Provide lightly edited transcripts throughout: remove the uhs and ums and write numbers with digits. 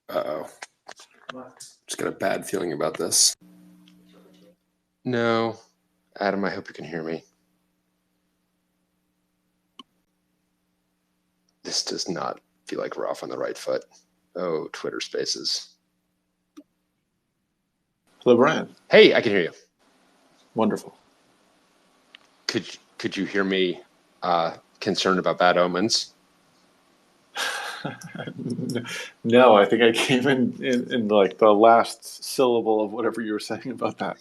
Uh-oh. Just got a bad feeling about this. No. Adam, I hope you can hear me. This does not feel like we're off on the right foot. Oh, Twitter Spaces. Hello, Brian. Hey, I can hear you. Wonderful. Could you hear me concerned about bad omens? No, I think I came in like the last syllable of whatever you were saying about that.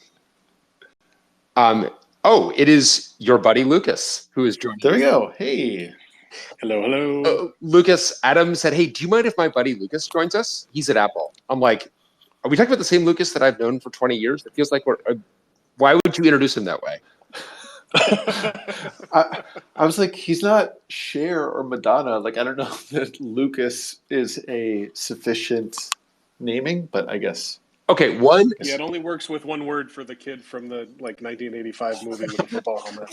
It is your buddy Lucas who is joining. There we go. Hey. Hello. Lucas, Adam said, hey, do you mind if my buddy Lucas joins us? He's at Apple. I'm like, are we talking about the same Lucas that I've known for 20 years? It feels like why would you introduce him that way? I was like, he's not Cher or Madonna. Like, I don't know that Lucas is a sufficient naming, but I guess. Okay, one. Yeah, it only works with one word for the kid from the 1985 movie with the football helmet.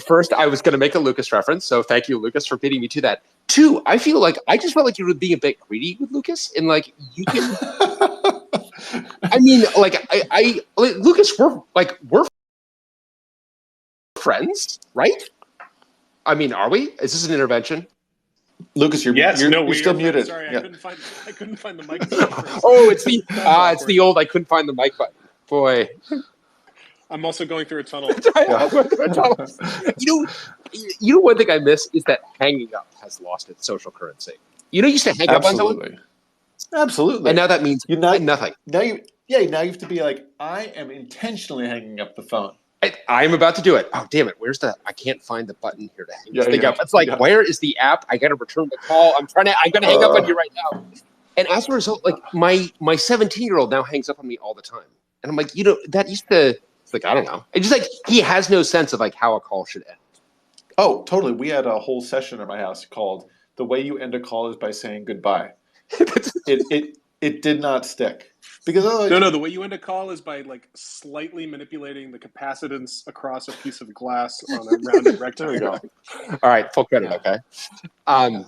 First, I was going to make a Lucas reference, so thank you, Lucas, for beating me to that. Two, I just felt like you were being a bit greedy with Lucas, and like you can. I mean, like Lucas, we're friends, right? I mean, are we? Is this an intervention? Lucas, you're still muted. Sorry, yeah. I couldn't find the mic button. Oh, it's the old I couldn't find the mic button. Boy. I'm also going through a tunnel. You know, one thing I miss is that hanging up has lost its social currency. You used to hang up on someone. Absolutely. And now that means nothing. Now you have to be like, I am intentionally hanging up the phone. I'm about to do it. Oh, damn it. I can't find the button here to hang this thing up. It's like, where is the app? I got to return the call. I'm going to hang up on you right now. And as a result, like my 17-year-old now hangs up on me all the time. And I'm like, that used to, it's like, I don't know. It's just like, he has no sense of like how a call should end. Oh, totally. We had a whole session at my house called "The Way You End a Call Is by Saying Goodbye." It did not stick because the way you end a call is by like slightly manipulating the capacitance across a piece of glass on a rounded rectangle. There we go. All right, full credit. Okay. All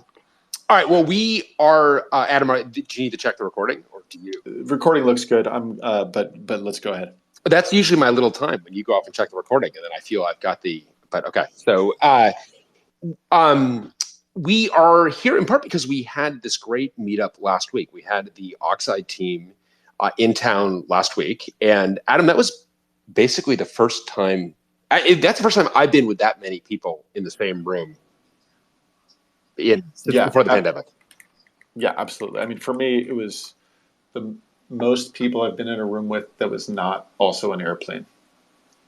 right. Well, we are Adam. Do you need to check the recording, or do you? Recording looks good. But let's go ahead. That's usually my little time when you go off and check the recording, and then I feel I've got the. But okay, so we are here in part because we had this great meetup last week. We had the Oxide team in town last week, and Adam, that was basically the first time. That's the first time I've been with that many people in the same room. Before the pandemic. Yeah, absolutely. I mean, for me, it was the most people I've been in a room with that was not also an airplane.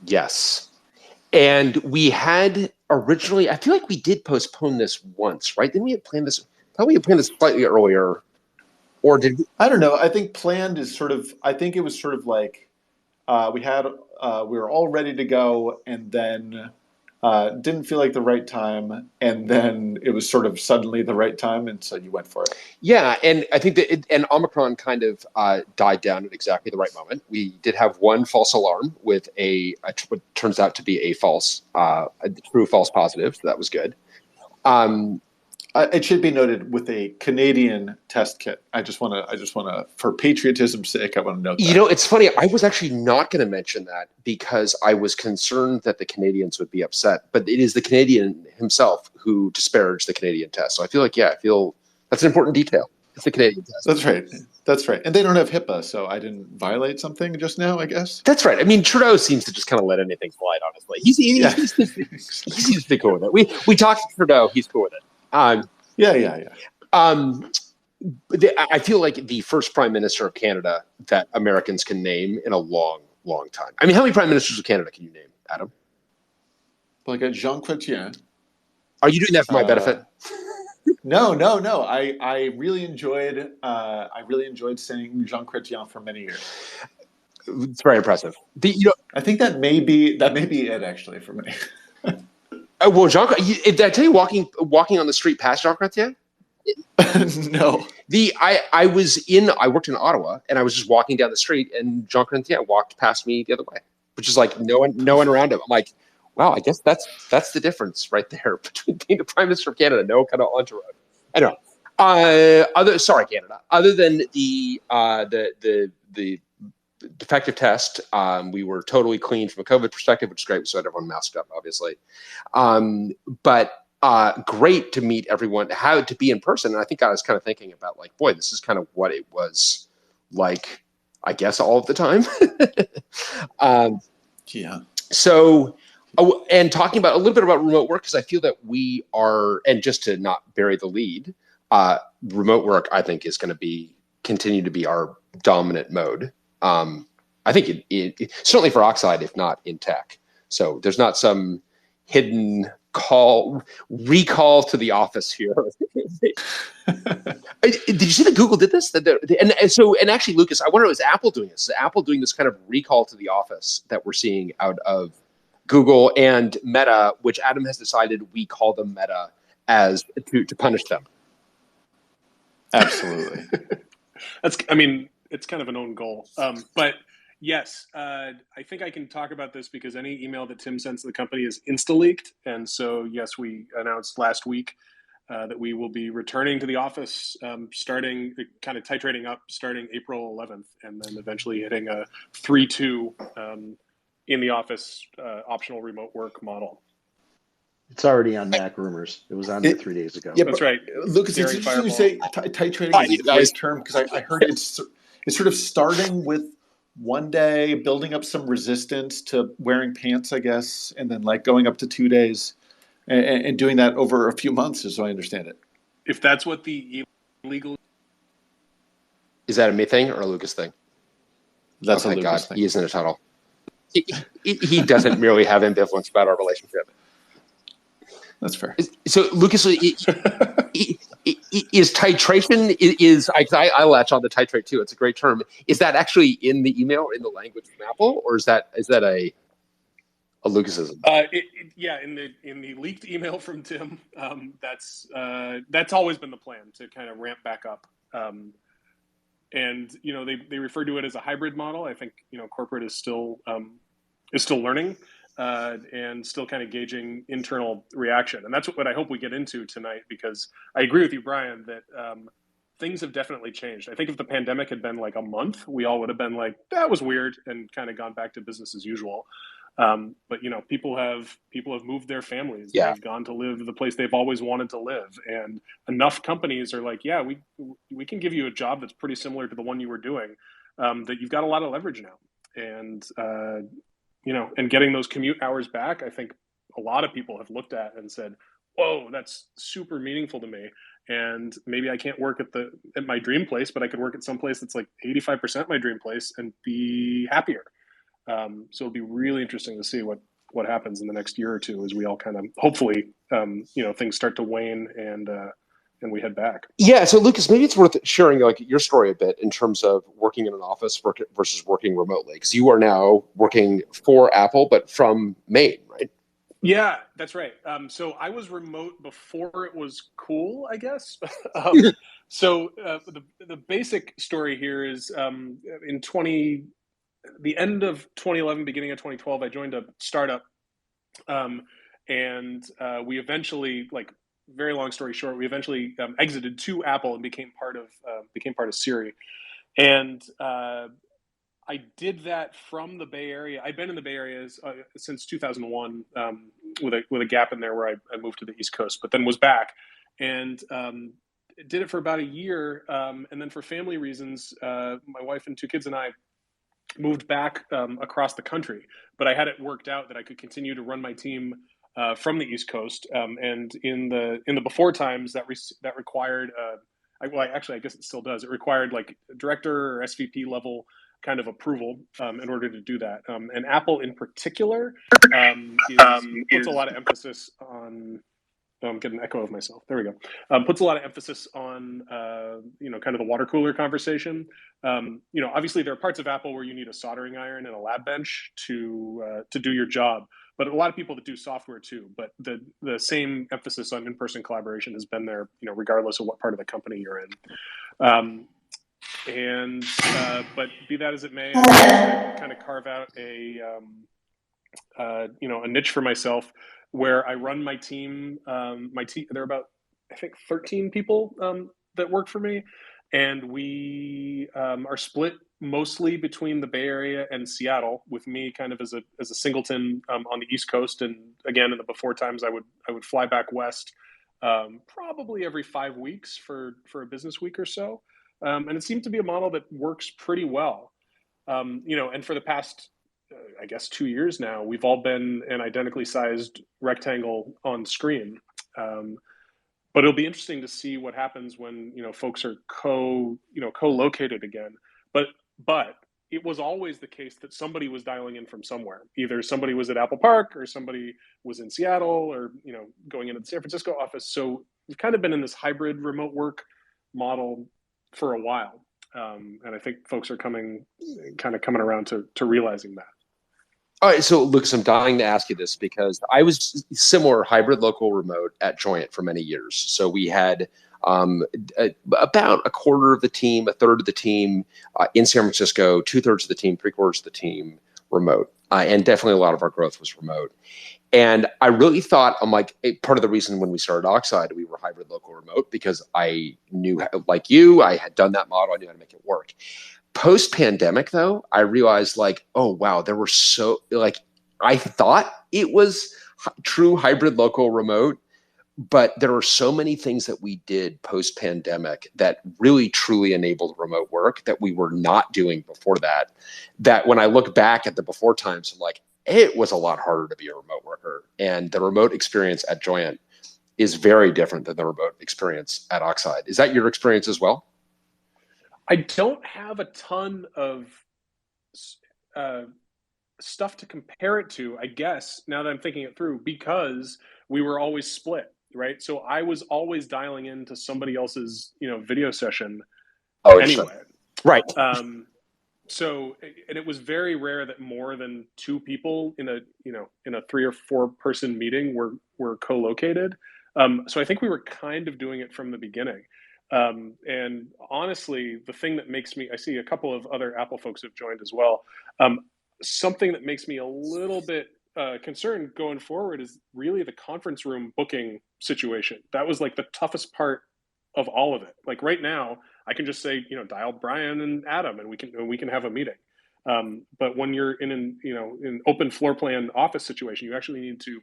Yes. And we had originally, I feel like we did postpone this once, right? Didn't we have planned this? Probably had planned this slightly earlier. Or did we? I don't know. I think planned is I think it was sort of like we were all ready to go, and then didn't feel like the right time, and then it was sort of suddenly the right time, and so you went for it. Yeah, and I think that and Omicron kind of died down at exactly the right moment. We did have one false alarm with what turns out to be a true false positive, so that was good. It should be noted with a Canadian test kit. I just want to, for patriotism's sake, I want to note that. It's funny. I was actually not going to mention that because I was concerned that the Canadians would be upset. But it is the Canadian himself who disparaged the Canadian test. So I feel like, that's an important detail. It's the Canadian test. That's right. And they don't have HIPAA, so I didn't violate something just now, I guess. That's right. I mean, Trudeau seems to just kind of let anything slide, honestly. He seems to be cool with it. We talked to Trudeau. He's cool with it. Yeah. I feel like the first prime minister of Canada that Americans can name in a long, long time. I mean, how many prime ministers of Canada can you name, Adam? Like a Jean Chrétien. Are you doing that for my benefit? No. I really enjoyed saying Jean Chrétien for many years. It's very impressive. I think that may be it actually for me. Well, did I tell you walking on the street past Jean Chrétien? No. I worked in Ottawa, and I was just walking down the street, and Jean Chrétien walked past me the other way, which is like no one around him. I'm like, wow, I guess that's the difference right there between being the Prime Minister of Canada, no kind of entourage. I don't Canada. Other than the defective test, we were totally clean from a COVID perspective, which is great. So everyone masked up, obviously. But great to meet everyone, how to be in person. And I think I was kind of thinking about like, boy, this is kind of what it was like, I guess, all of the time. Yeah. So, and talking about a little bit about remote work, because I feel that we are, and just to not bury the lead, remote work, I think, is going to continue to be our dominant mode. I think it certainly for Oxide, if not in tech. So there's not some hidden recall to the office here. Did you see that Google did this? And actually, Lucas, I wonder, is Apple doing this? Is Apple doing this kind of recall to the office that we're seeing out of Google and Meta, which Adam has decided we call them Meta as to punish them? Absolutely. It's kind of an own goal. But yes, I think I can talk about this because any email that Tim sends to the company is insta-leaked. And so, yes, we announced last week that we will be returning to the office, starting kind of titrating up starting April 11th, and then eventually hitting a 3-2 in the office optional remote work model. It's already on Mac Rumors. It was on there 3 days ago. Yeah, that's right. Lucas, it's interesting you say titrating is a great term, because I heard it's sort of starting with one day, building up some resistance to wearing pants, I guess, and then like going up to 2 days, and doing that over a few months, as I understand it. If that's what the illegal... Is that a me thing or a Lucas thing? That's a Lucas thing. He isn't a tunnel. He doesn't merely have ambivalence about our relationship. That's fair. So, Lucas, is titration, I latch on to titrate too. It's a great term. Is that actually in the email or in the language from Apple, or is that a Lucasism? Yeah, in the leaked email from Tim, that's always been the plan, to kind of ramp back up. And they refer to it as a hybrid model. I think corporate is still learning. And still kind of gauging internal reaction. And that's what I hope we get into tonight, because I agree with you, Brian, that things have definitely changed. I think if the pandemic had been like a month, we all would have been like, that was weird, and kind of gone back to business as usual. But people have moved their families. Yeah. They've gone to live the place they've always wanted to live. And enough companies are like, yeah, we can give you a job that's pretty similar to the one you were doing, that you've got a lot of leverage now. And and getting those commute hours back, I think a lot of people have looked at and said, whoa, that's super meaningful to me. And maybe I can't work at my dream place, but I could work at some place that's like 85% my dream place and be happier. So it'll be really interesting to see what happens in the next year or two as we all kind of, hopefully, things start to wane and we head back. Yeah. So, Lucas, maybe it's worth sharing like your story a bit in terms of working in an office versus working remotely, because you are now working for Apple, but from Maine, right? Yeah, that's right. So I was remote before it was cool, I guess. So the basic story here is the end of 2011, beginning of 2012, I joined a startup, and we eventually, like, very long story short, we eventually exited to Apple and became part of Siri, and I did that from the Bay Area. I've been in the Bay Area since 2001, with a gap in there where I moved to the East Coast, but then was back and did it for about a year, and then for family reasons, my wife and 2 kids and I moved back across the country. But I had it worked out that I could continue to run my team from the East Coast, and in the before times that required, I guess it still does. It required like director or SVP level kind of approval in order to do that. And Apple in particular puts a lot of emphasis on. I'm getting an echo of myself. There we go. Puts a lot of emphasis on kind of the water cooler conversation. Obviously there are parts of Apple where you need a soldering iron and a lab bench to do your job, but a lot of people that do software too. But the same emphasis on in-person collaboration has been there, regardless of what part of the company you're in. But be that as it may, I kind of carve out a niche for myself where I run my team. There are about, I think, 13 people that work for me. And we are split mostly between the Bay Area and Seattle, with me kind of as a singleton on the East Coast. And again, in the before times, I would fly back west probably every 5 weeks for a business week or so. And it seemed to be a model that works pretty well. And for the past, I guess, 2 years now, we've all been an identically sized rectangle on screen. But it'll be interesting to see what happens when folks are co-located again. But it was always the case that somebody was dialing in from somewhere. Either somebody was at Apple Park, or somebody was in Seattle, or going into the San Francisco office. So we've kind of been in this hybrid remote work model for a while, and I think folks are coming around to realizing that. All right, so Lucas, I'm dying to ask you this because I was similar hybrid local remote at Joyent for many years. So we had about a quarter of the team, a third of the team in San Francisco, 2/3 of the team, 3/4 of the team remote. And definitely a lot of our growth was remote. And I really thought, I'm like, part of the reason when we started Oxide, we were hybrid local remote, because I knew, like you, I had done that model. I knew how to make it work. Post-pandemic, though, I realized, like, oh, wow, there were I thought it was true hybrid local remote, but there were so many things that we did post-pandemic that really, truly enabled remote work that we were not doing before that, that when I look back at the before times, I'm like, it was a lot harder to be a remote worker. And the remote experience at Joyent is very different than the remote experience at Oxide. Is that your experience as well? I don't have a ton of stuff to compare it to, I guess, now that I'm thinking it through, because we were always split, right? So I was always dialing into somebody else's, video session anyway. Right. So, and it was very rare that more than two people in a 3 or 4 person meeting were co-located. So I think we were kind of doing it from the beginning. And honestly, the thing that makes me, I see a couple of other Apple folks have joined as well. Something that makes me a little bit concerned going forward is really the conference room booking situation. That was like the toughest part of all of it. Like right now, I can just say, dial Brian and Adam, and we can have a meeting. But when you're in an open floor plan office situation, you actually need to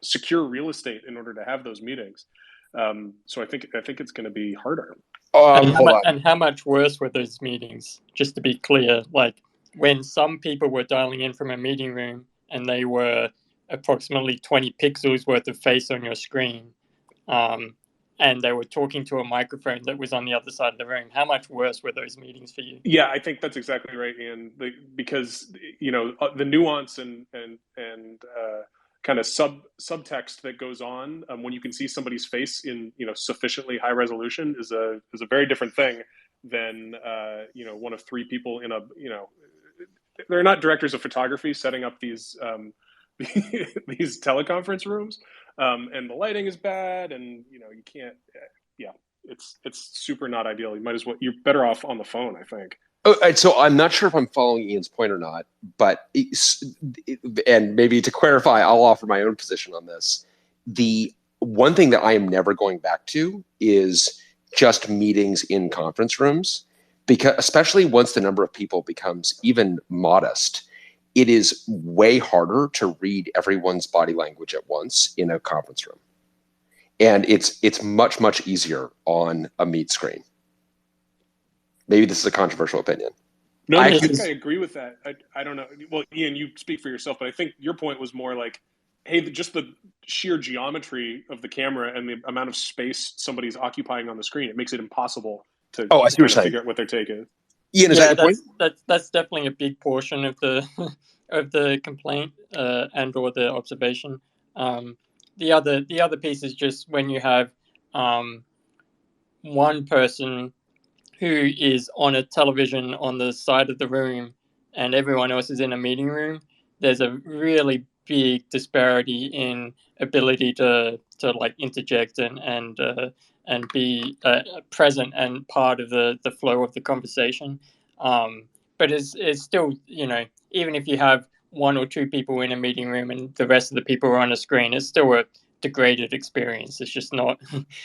secure real estate in order to have those meetings. So I think it's going to be harder. And how much worse were those meetings? Just to be clear, like when some people were dialing in from a meeting room and they were approximately 20 pixels worth of face on your screen, and they were talking to a microphone that was on the other side of the room. How much worse were those meetings for you? Yeah, I think that's exactly right, Ian. Because the nuance and kind of subtext that goes on when you can see somebody's face in sufficiently high resolution is a very different thing than one of 3 people in a they're not directors of photography setting up these these teleconference rooms, and the lighting is bad, and you can't. It's super not ideal. You're better off on the phone, I think. So I'm not sure if I'm following Ian's point or not, but and maybe to clarify, I'll offer my own position on this. The one thing that I am never going back to is just meetings in conference rooms, because especially once the number of people becomes even modest, it is way harder to read everyone's body language at once in a conference room. And it's much, much easier on a Meet screen. Maybe this is a controversial opinion. No, I think I agree with that. I don't know. Well, Ian, you speak for yourself, but I think your point was more like, hey, just the sheer geometry of the camera and the amount of space somebody's occupying on the screen, it makes it impossible to figure out what their take is. Ian, that's definitely a big portion of the of the complaint and or the observation. The other piece is just when you have one person who is on a television on the side of the room and everyone else is in a meeting room, there's a really big disparity in ability to like interject and be present and part of the flow of the conversation. But it's still, even if you have 1 or 2 people in a meeting room and the rest of the people are on a screen, it's still a degraded experience. It's just not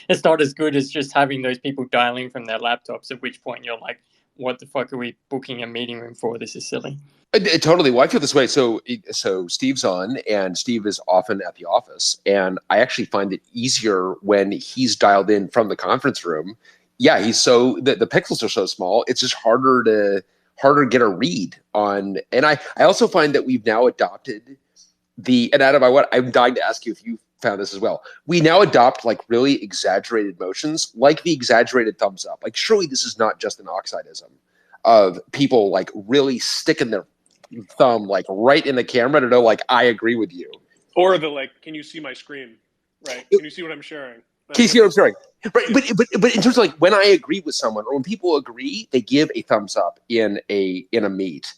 it's not as good as just having those people dialing from their laptops, at which point you're like, what the fuck are we booking a meeting room for? This is silly. Totally. Well, I feel this way. So Steve's on, and Steve is often at the office, and I actually find it easier when he's dialed in from the conference room. Yeah, he's the pixels are so small. It's just harder to get a read on. And I also find that we've now adopted and Adam, I'm dying to ask you if you found this as well. We now adopt like really exaggerated motions, like the exaggerated thumbs up. Like, surely this is not just an Oxidism of people like really sticking their thumb like right in the camera to know like I agree with you, or the like, can you see my screen? Right? Can you see what I'm sharing? Can you see what I'm sharing? Right, but in terms of like when I agree with someone or when people agree, they give a thumbs up in a meet.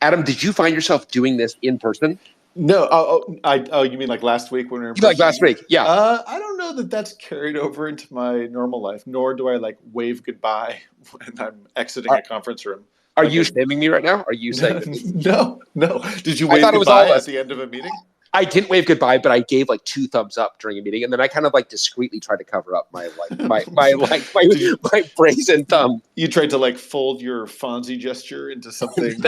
Adam, did you find yourself doing this in person? No. You mean like last week when we were in person? Like last week, yeah. I don't know that that's carried over into my normal life, nor do I like wave goodbye when I'm exiting a conference room. Are you shaming me right now? Are you saying No. Did you wave goodbye at the end of a meeting? I didn't wave goodbye, but I gave like 2 thumbs up during a meeting, and then I kind of like discreetly tried to cover up my brazen thumb. You tried to like fold your Fonzie gesture into something.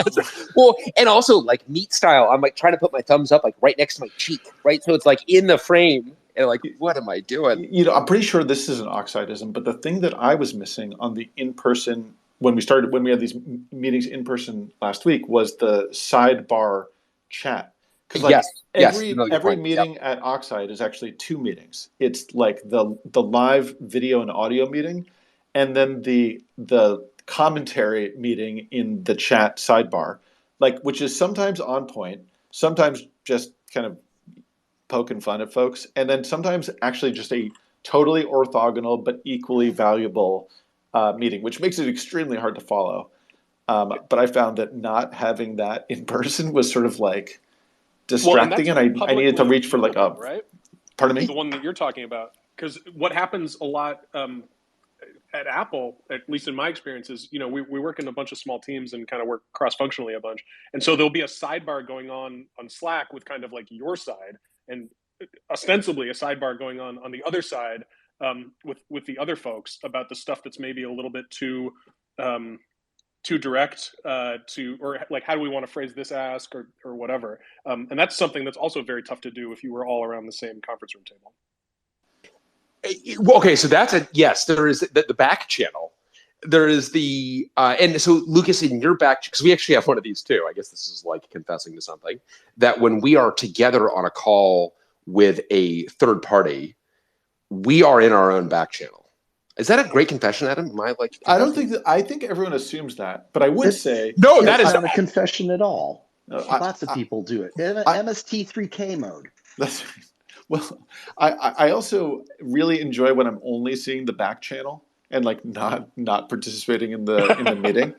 Well, and also like meat style, I'm like trying to put my thumbs up like right next to my cheek, right? So it's like in the frame, and like, what am I doing? You know, I'm pretty sure this is an Oxidism, but the thing that I was missing on the in-person when we had these meetings in person last week was the sidebar chat. Because like every meeting at Oxide is actually 2 meetings. It's like the live video and audio meeting, and then the commentary meeting in the chat sidebar, like which is sometimes on point, sometimes just kind of poking fun at folks, and then sometimes actually just a totally orthogonal but equally valuable meeting, which makes it extremely hard to follow. But I found that not having that in person was sort of like distracting, and I needed to reach for like a right. Pardon me? The one that you're talking about, because what happens a lot at Apple, at least in my experience, is we work in a bunch of small teams and kind of work cross-functionally a bunch, and so there'll be a sidebar going on Slack with kind of like your side, and ostensibly a sidebar going on the other side with the other folks about the stuff that's maybe a little bit too direct or like, how do we want to phrase this ask or whatever. And that's something that's also very tough to do if you were all around the same conference room table. Well, okay, so yes, there is the back channel. There is the, and so Lucas, in your back, because we actually have one of these too. I guess this is like confessing to something, that when we are together on a call with a third party, we are in our own back channel. Is that a great confession, Adam? Am I like? I don't think that. I think everyone assumes that, but I would say no. That is not a confession at all. Lots of people do it. MST3K mode. That's well. I also really enjoy when I'm only seeing the back channel and like not participating in the meeting.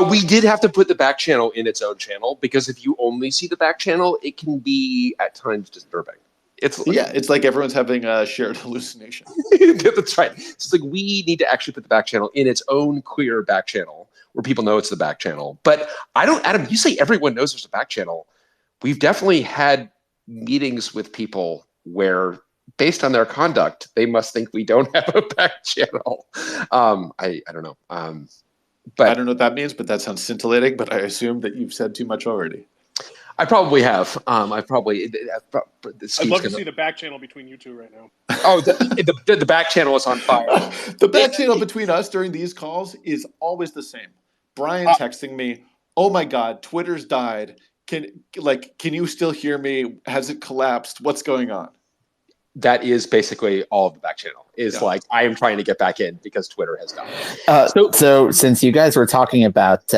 We did have to put the back channel in its own channel because if you only see the back channel, it can be at times disturbing. It's like everyone's having a shared hallucination. That's right. It's like we need to actually put the back channel in its own queer back channel where people know it's the back channel. But Adam, you say everyone knows there's a back channel. We've definitely had meetings with people where, based on their conduct, they must think we don't have a back channel. I don't know. But I don't know what that means, but that sounds scintillating. But I assume that you've said too much already. I probably have. I'd love to see the back channel between you two right now. Oh, the back channel is on fire. The back channel between us during these calls is always the same. Brian texting me, "Oh my God, Twitter's died. Can you still hear me? Has it collapsed? What's going on?" That is basically all of the back channel. Like, I am trying to get back in because Twitter has died. So since you guys were talking about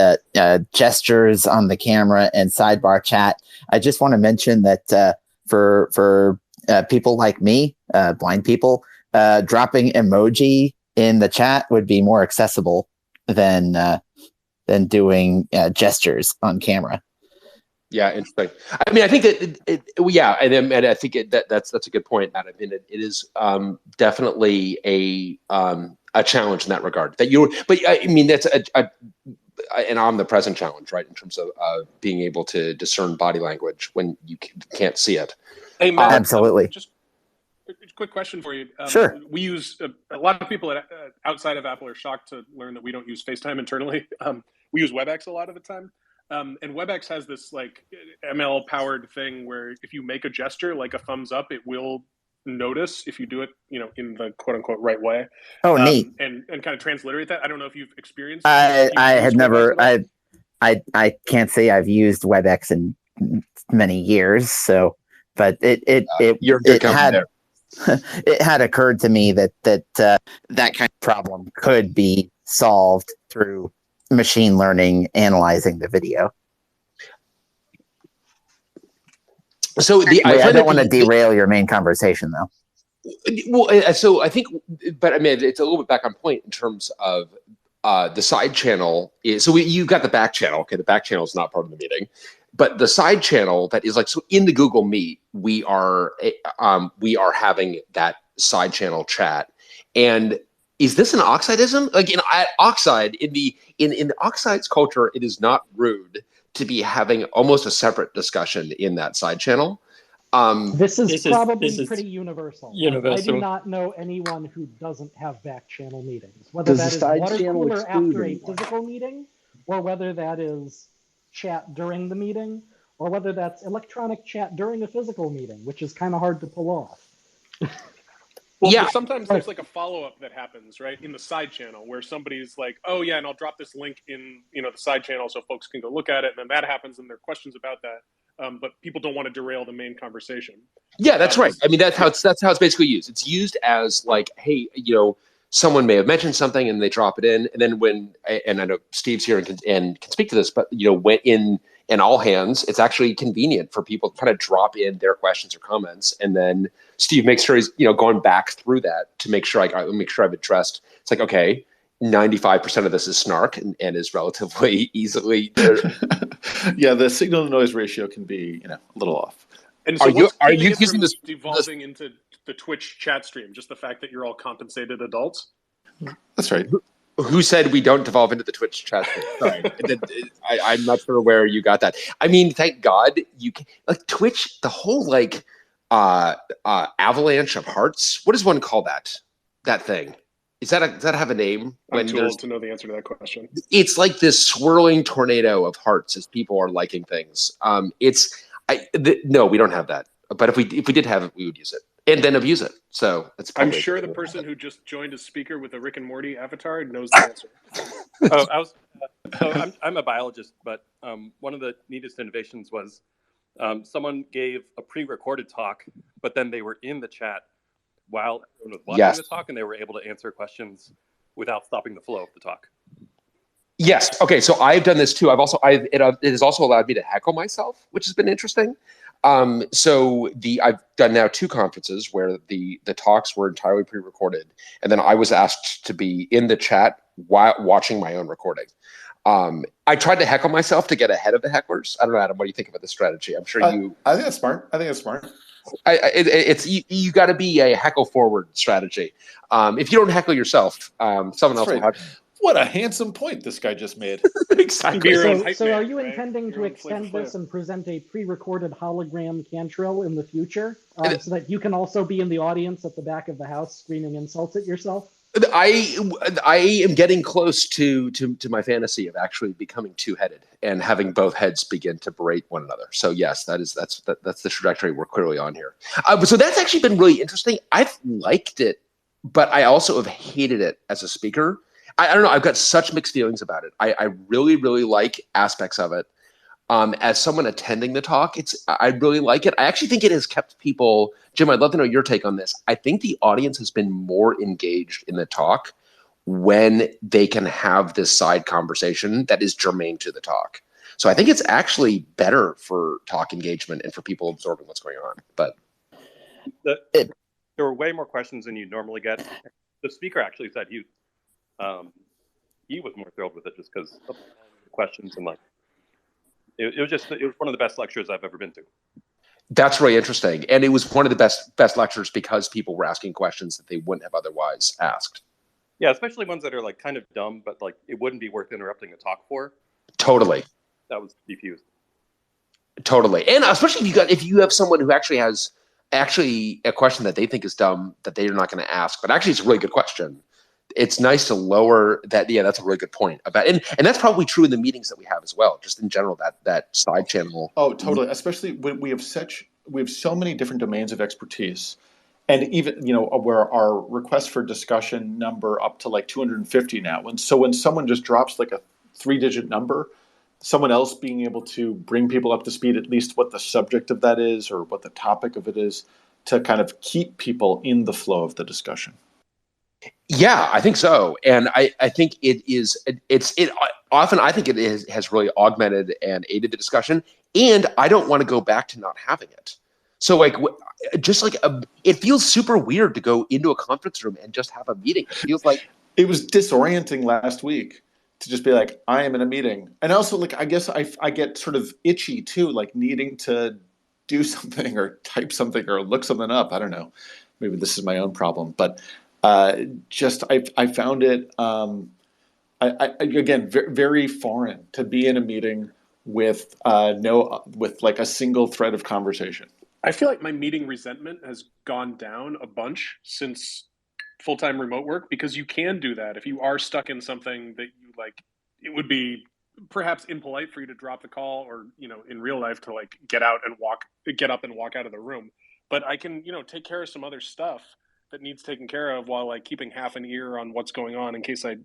gestures on the camera and sidebar chat, I just want to mention that for people like me, blind people, dropping emoji in the chat would be more accessible than doing gestures on camera. Yeah, interesting. I mean, I think that and I think that's a good point, Adam. And it is definitely a challenge in that regard. But I mean, that's an omnipresent challenge, right? In terms of being able to discern body language when you can't see it. Hey, Matt, absolutely. quick question for you. Sure. We use a lot of people outside of Apple are shocked to learn that we don't use FaceTime internally. We use WebEx a lot of the time. And WebEx has this like ML powered thing where if you make a gesture like a thumbs up, it will notice if you do it, in the quote unquote right way. Oh, neat. And kind of transliterate that. I don't know if you've experienced. I had never. I can't say I've used WebEx in many years. So, but it had it had occurred to me that kind of problem could be solved through machine learning analyzing the video. So I don't want to derail your main conversation, though. Well, so I think, but I mean, it's a little bit back on point in terms of the side channel is. So you got the back channel. Okay, the back channel is not part of the meeting, but the side channel that is like, so in the Google Meet, we are having that side channel chat. And is this an Oxidism? Like at Oxide, in the Oxide's culture, it is not rude to be having almost a separate discussion in that side channel. This is probably pretty universal. I do not know anyone who doesn't have back channel meetings, whether that is water cooler after a physical meeting, or whether that is chat during the meeting, or whether that's electronic chat during a physical meeting, which is kind of hard to pull off. Well, yeah. Sometimes there's like a follow-up that happens, right, in the side channel where somebody's like, oh, yeah, and I'll drop this link in, the side channel so folks can go look at it. And then that happens and there are questions about that. But people don't want to derail the main conversation. Yeah, that's right. I mean, that's how it's basically used. It's used as like, hey, someone may have mentioned something and they drop it in. And then and I know Steve's here and can speak to this, but, when in all hands, it's actually convenient for people to kind of drop in their questions or comments. And then Steve makes sure he's, going back through that to make sure I've addressed. It's like, okay, 95% of this is snark and is relatively easily. Yeah, the signal to noise ratio can be, a little off. And so are you using this devolving into the Twitch chat stream? Just the fact that you're all compensated adults? That's right. Who said we don't devolve into the Twitch chat stream? Sorry, I'm not sure where you got that. I mean, thank God you can, like Twitch. The whole avalanche of hearts. What does one call that? That thing. Does that have a name? I'm too old to know the answer to that question. It's like this swirling tornado of hearts as people are liking things. No, we don't have that. But if we did have it, we would use it and then abuse it. So I'm sure the person who just joined as speaker with a Rick and Morty avatar knows the answer. I'm a biologist, but one of the neatest innovations was someone gave a pre-recorded talk, but then they were in the chat while everyone was watching the talk, and they were able to answer questions without stopping the flow of the talk. Yes. Okay. So I've done this too. It has also allowed me to heckle myself, which has been interesting. So I've done now 2 conferences where the talks were entirely pre-recorded, and then I was asked to be in the chat while watching my own recording. I tried to heckle myself to get ahead of the hecklers. I don't know, Adam, what do you think about this strategy? I'm sure you. I think that's smart. You got to be a heckle forward strategy. If you don't heckle yourself, someone else will heckle. What a handsome point this guy just made. Exactly. So are you intending to extend this and present a pre-recorded hologram Cantrell in the future so that you can also be in the audience at the back of the house screaming insults at yourself? I am getting close to my fantasy of actually becoming 2-headed and having both heads begin to berate one another. So yes, that's the trajectory we're clearly on here. So that's actually been really interesting. I've liked it, but I also have hated it as a speaker. I don't know. I've got such mixed feelings about it. I really, really like aspects of it. As someone attending the talk, I really like it. I actually think it has kept people. Jim, I'd love to know your take on this. I think the audience has been more engaged in the talk when they can have this side conversation that is germane to the talk. So I think it's actually better for talk engagement and for people absorbing what's going on. But there were way more questions than you normally get. The speaker actually said he was more thrilled with it just because of the questions and it was one of the best lectures I've ever been to. That's really interesting, and it was one of the best lectures because people were asking questions that they wouldn't have otherwise asked. Yeah, especially ones that are kind of dumb, but it wouldn't be worth interrupting a talk for. Totally. That was diffused. Totally, and especially if you have someone who actually has actually a question that they think is dumb that they're not going to ask, but actually it's a really good question. It's nice to lower that. Yeah, that's a really good point about, and that's probably true in the meetings that we have as well, just in general, that side channel. Oh, totally. Especially when we have so many different domains of expertise, and even, where our request for discussion number up to like 250 now. When someone just drops like a 3-digit number, someone else being able to bring people up to speed, at least what the subject of that is or what the topic of it is, to kind of keep people in the flow of the discussion. Yeah, I think so. And I think often I think it has really augmented and aided the discussion. And I don't want to go back to not having it. So like, it feels super weird to go into a conference room and just have a meeting. It feels like it was disorienting last week to just be like, I am in a meeting. And also, like, I guess I get sort of itchy too, like needing to do something or type something or look something up. I don't know. Maybe this is my own problem, but I found it again very foreign to be in a meeting with like a single thread of conversation. I feel like my meeting resentment has gone down a bunch since full-time remote work, because you can do that if you are stuck in something that you like. It would be perhaps impolite for you to drop the call, or in real life to like get up and walk out of the room. But I can take care of some other stuff that needs taken care of while like keeping half an ear on what's going on in case I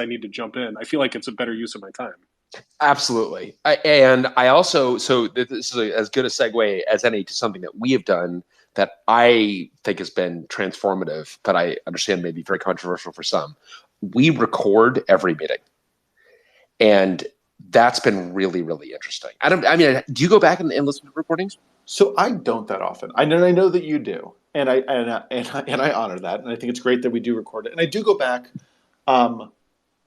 need to jump in. I feel like it's a better use of my time. Absolutely. I also, so this is as good a segue as any to something that we have done that I think has been transformative, but I understand may be very controversial for some. We record every meeting, and that's been really, really interesting. Do you go back and listen to recordings? So I don't that often. I know that you do, and I honor that, and I think it's great that we do record it. And I do go back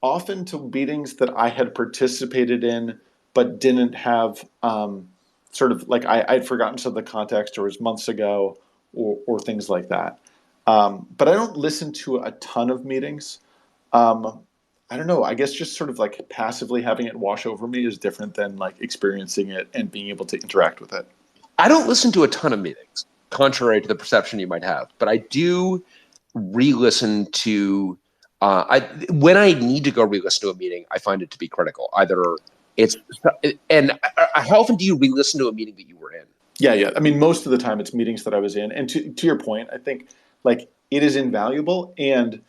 often to meetings that I had participated in, but didn't have sort of like I'd forgotten some of the context, or it was months ago, or things like that. But I don't listen to a ton of meetings. I don't know. I guess just sort of like passively having it wash over me is different than like experiencing it and being able to interact with it. I don't listen to a ton of meetings, contrary to the perception you might have, but I do re-listen to, when I need to go re-listen to a meeting, I find it to be critical. How often do you re-listen to a meeting that you were in? Yeah. I mean, most of the time it's meetings that I was in. And to your point, I think like it is invaluable and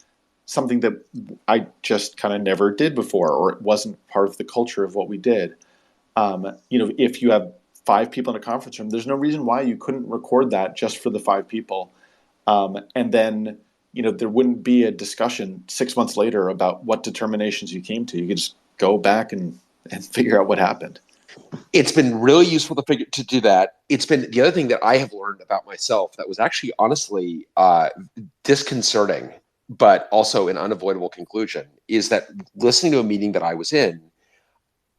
something that I just kind of never did before, or it wasn't part of the culture of what we did. If you have 5 people in a conference room, there's no reason why you couldn't record that just for the 5 people. And then, there wouldn't be a discussion 6 months later about what determinations you came to. You could just go back and figure out what happened. It's been really useful to do that. It's been the other thing that I have learned about myself that was actually honestly disconcerting, but also an unavoidable conclusion, is that listening to a meeting that I was in,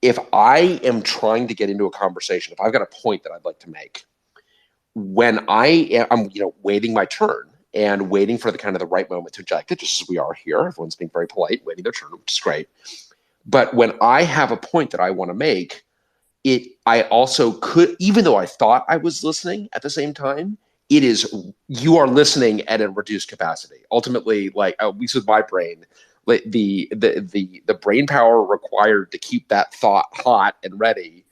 if I am trying to get into a conversation, if I've got a point that I'd like to make, when I'm waiting my turn and waiting for the right moment to inject it, just as we are here, everyone's being very polite, waiting their turn, which is great. But when I have a point that I want to make, I also could, even though I thought I was listening at the same time, you are listening at a reduced capacity. Ultimately, like at least with my brain, the brain power required to keep that thought hot and ready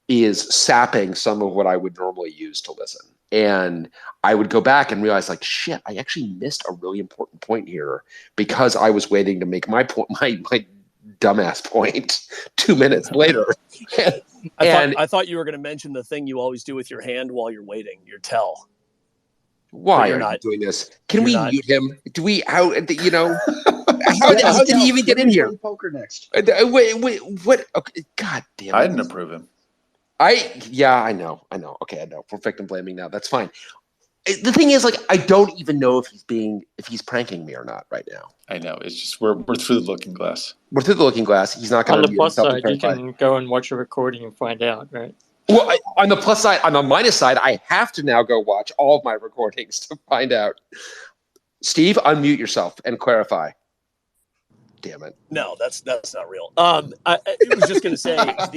is sapping some of what I would normally use to listen. And I would go back and realize, like, shit, I actually missed a really important point here because I was waiting to make my point, my dumbass point 2 minutes later. I thought you were going to mention the thing you always do with your hand while you're waiting, your tell. Why are you doing this? Can we mute him? Do we? How did he even get in here? Poker next. Wait, what? Okay, God damn it! I didn't approve him. I know. Okay, I know. We're victim blaming now. That's fine. The thing is, like, I don't even know if he's pranking me or not right now. I know. It's just we're through the looking glass. We're through the looking glass. He's not going to. On the plus side, you can go and watch a recording and find out, right? Well, on the plus side, on the minus side, I have to now go watch all of my recordings to find out. Steve, unmute yourself and clarify. Damn it! No, that's not real. I was just going to say I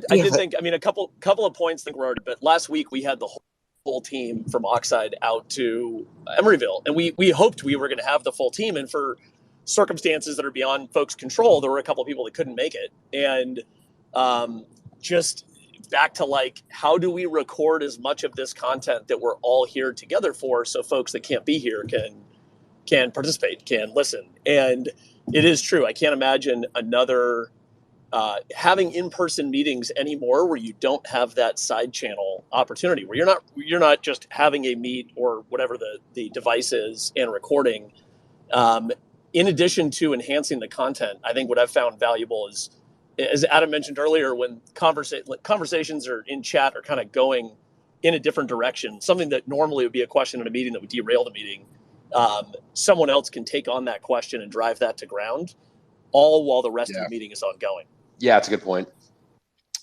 did think. I mean, a couple of points that were already. But last week we had the whole full team from Oxide out to Emeryville. And we hoped we were going to have the full team. And for circumstances that are beyond folks' control, there were a couple of people that couldn't make it. And just back to like, how do we record as much of this content that we're all here together for, so folks that can't be here can participate, can listen. And it is true. I can't imagine another having in-person meetings anymore where you don't have that side channel opportunity, where you're not just having a meet or whatever the device is and recording. In addition to enhancing the content, I think what I've found valuable is, as Adam mentioned earlier, when conversations are in chat are kind of going in a different direction, something that normally would be a question in a meeting that would derail the meeting, someone else can take on that question and drive that to ground, all while the rest of the meeting is ongoing. Yeah, that's a good point.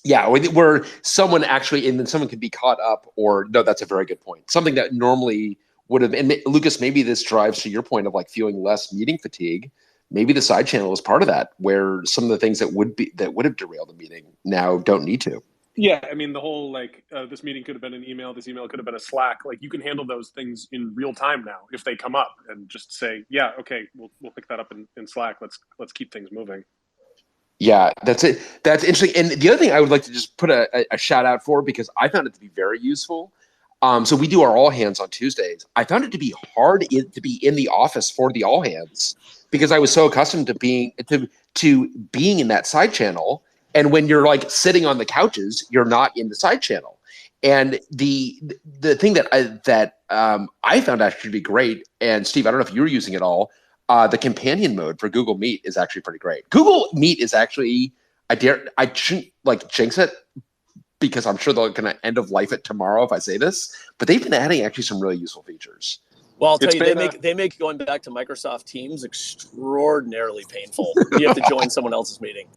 Yeah, where someone actually, and then someone could be caught up, or no, that's a very good point. Something that normally would have, and Lucas, maybe this drives to your point of like feeling less meeting fatigue. Maybe the side channel is part of that, where some of the things that would have derailed the meeting now don't need to. Yeah, I mean, the whole like this meeting could have been an email, this email could have been a Slack. Like you can handle those things in real time now if they come up, and just say, yeah, okay, we'll pick that up in Slack. Let's keep things moving. Yeah, that's it. That's interesting. And the other thing I would like to just put a shout out for, because I found it to be very useful. So we do our all hands on Tuesdays. I found it to be hard to be in the office for the all hands, because I was so accustomed to being in that side channel. And when you're like sitting on the couches, you're not in the side channel. And the thing that I found actually to be great, and Steve, I don't know if you were using it all. The companion mode for Google Meet is actually pretty great. Google Meet is actually, I shouldn't like jinx it, because I'm sure they're going to end of life it tomorrow if I say this, but they've been adding actually some really useful features. Well, I'll tell you, they make going back to Microsoft Teams extraordinarily painful. You have to join someone else's meeting.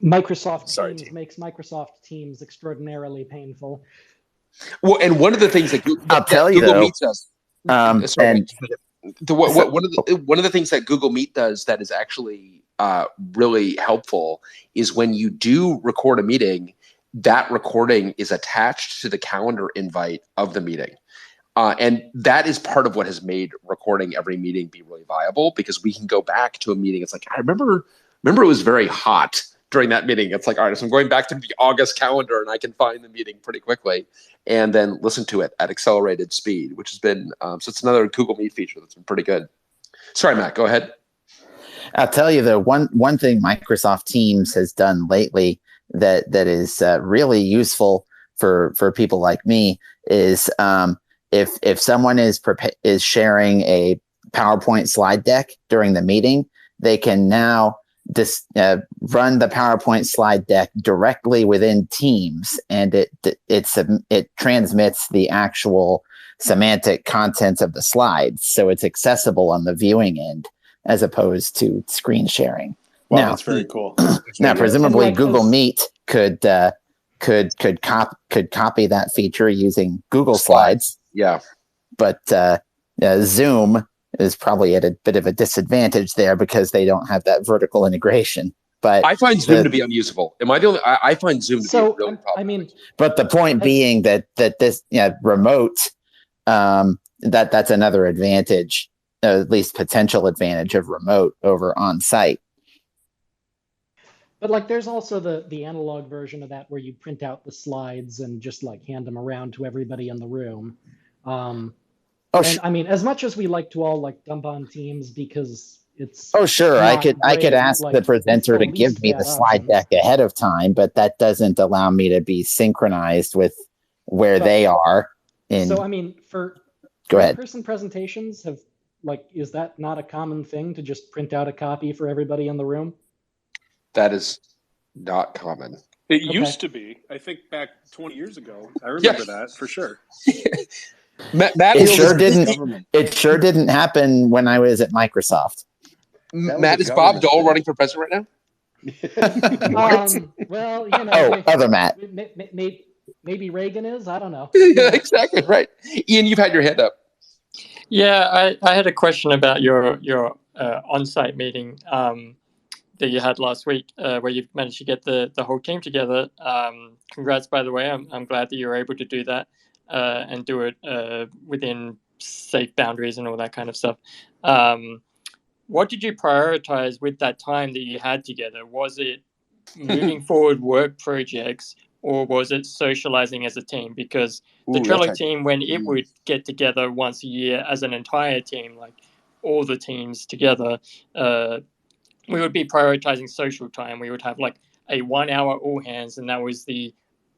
Microsoft Teams makes Microsoft Teams extraordinarily painful. Well, and one of the things that Google Meet does, one of the things that Google Meet does that is actually really helpful is when you do record a meeting, that recording is attached to the calendar invite of the meeting. And that is part of what has made recording every meeting be really viable, because we can go back to a meeting. It's like, I remember it was very hot during that meeting. It's like, all right, so I'm going back to the August calendar and I can find the meeting pretty quickly and then listen to it at accelerated speed, which has been, so it's another Google Meet feature that's been pretty good. Sorry, Matt, go ahead. I'll tell you, though, one thing Microsoft Teams has done lately that is really useful for people like me is if someone is sharing a PowerPoint slide deck during the meeting, they can now run the PowerPoint slide deck directly within Teams, and it transmits the actual semantic contents of the slides, so it's accessible on the viewing end as opposed to screen sharing. Wow, that's very cool. Now, presumably, Google Meet could copy that feature using Google Slides. Yeah, but Zoom is probably at a bit of a disadvantage there because they don't have that vertical integration. But I find Zoom to be unusable. Am I the only? I find Zoom to be really problematic. I mean, but the point being that this remote, that's another advantage, at least potential advantage of remote over on site. But like, there's also the analog version of that where you print out the slides and just like hand them around to everybody in the room. I mean, as much as we like to all like dump on Teams because it's sure, I could ask the presenter to give me the slide deck ahead of time, but that doesn't allow me to be synchronized with where they are. So I mean, go ahead. In-person presentations is that not a common thing to just print out a copy for everybody in the room? That is not common. It used to be. I think back 20 years ago. I remember that for sure. Matt, it sure didn't happen when I was at Microsoft. Matt, is Bob Dole running for president right now? Well, other Matt. Maybe Reagan is. I don't know. Yeah, exactly right. Ian, you've had your hand up. Yeah, I had a question about your on-site meeting. that you had last week, where you've managed to get the whole team together. Congrats, by the way. I'm glad that you were able to do that and do it within safe boundaries and all that kind of stuff. What did you prioritize with that time that you had together? Was it moving forward work projects, or was it socializing as a team? Because the Trello team, when it would get together once a year as an entire team, like all the teams together, we would be prioritizing social time. We would have like a 1 hour all hands, and that was the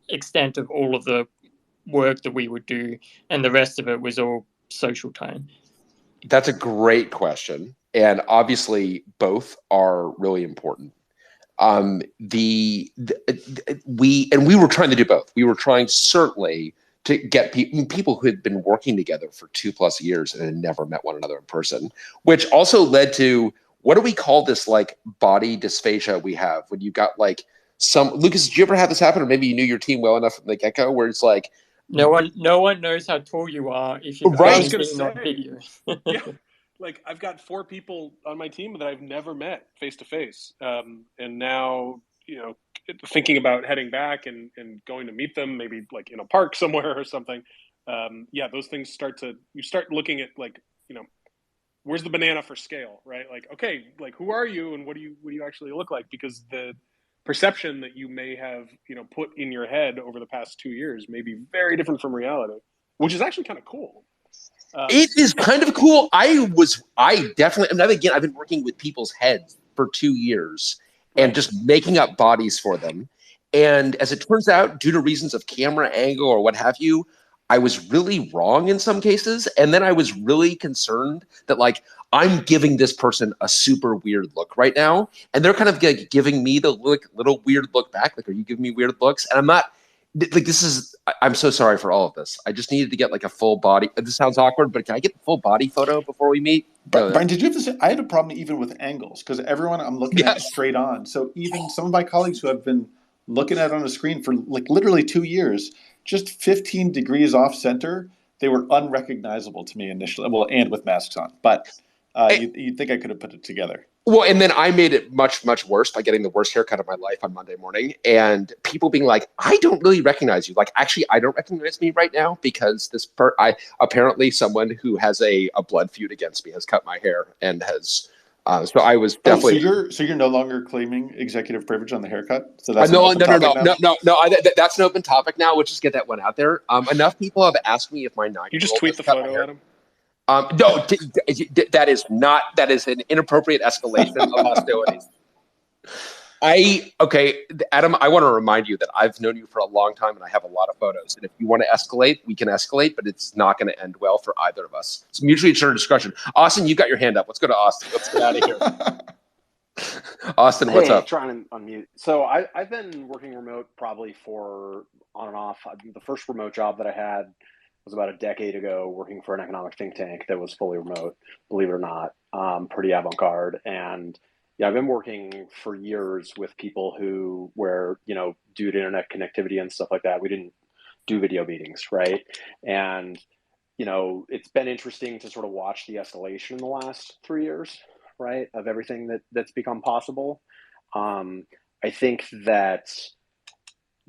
extent of all of the work that we would do, and the rest of it was all social time. That's a great question, and obviously both are really important. We were trying to do both. We were trying certainly to get people who had been working together for 2+ years and had never met one another in person, which also led to, what do we call this, like body dysphasia we have when you got like some, Lucas, did you ever have this happen? Or maybe you knew your team well enough from the get-go where it's like, no one knows how tall you are if you're right. seen on video. Yeah. Like, I've got 4 people on my team that I've never met face to face. And now, thinking about heading back and going to meet them, maybe like in a park somewhere or something. Those things you start looking at, like, where's the banana for scale, right? Like, okay, like, who are you and what do you actually look like? Because the perception that you may have, put in your head over the past 2 years may be very different from reality, which is actually kind of cool. It is kind of cool. I've been working with people's heads for 2 years and just making up bodies for them. And as it turns out, due to reasons of camera angle or what have you, I was really wrong in some cases. And then I was really concerned that, like, I'm giving this person a super weird look right now. And they're kind of like giving me the little weird look back. Like, are you giving me weird looks? And I'm not. Like, I'm so sorry for all of this. I just needed to get like a full body. This sounds awkward, but can I get the full body photo before we meet? Brian, did you have this? I had a problem even with angles because everyone I'm looking at straight on. So even some of my colleagues who have been looking at it on a screen for like literally 2 years, just 15 degrees off center, they were unrecognizable to me initially. Well, and with masks on, but you'd think I could have put it together. Well, and then I made it much, much worse by getting the worst haircut of my life on Monday morning, and people being like, "I don't really recognize you." Like, actually, I don't recognize me right now because apparently someone who has a blood feud against me has cut my hair and has. So I was definitely. So you're no longer claiming executive privilege on the haircut. So that's no. That's an open topic now. We'll just get that one out there. Enough people have asked me if my 9-year-old. You just tweet the photo at him. No, that is an inappropriate escalation of hostilities. Adam, I want to remind you that I've known you for a long time and I have a lot of photos. And if you want to escalate, we can escalate, but it's not going to end well for either of us. It's mutually assured discussion. Austin, you got your hand up. Let's go to Austin. Let's get out of here. Austin, what's up? Trying to unmute. So I've been working remote probably for on and off. The first remote job that I had was about a decade ago, working for an economic think tank that was fully remote, believe it or not, pretty avant-garde. And yeah, I've been working for years with people where, due to internet connectivity and stuff like that, we didn't do video meetings, right? And, it's been interesting to sort of watch the escalation in the last 3 years, right, of everything that's become possible. I think that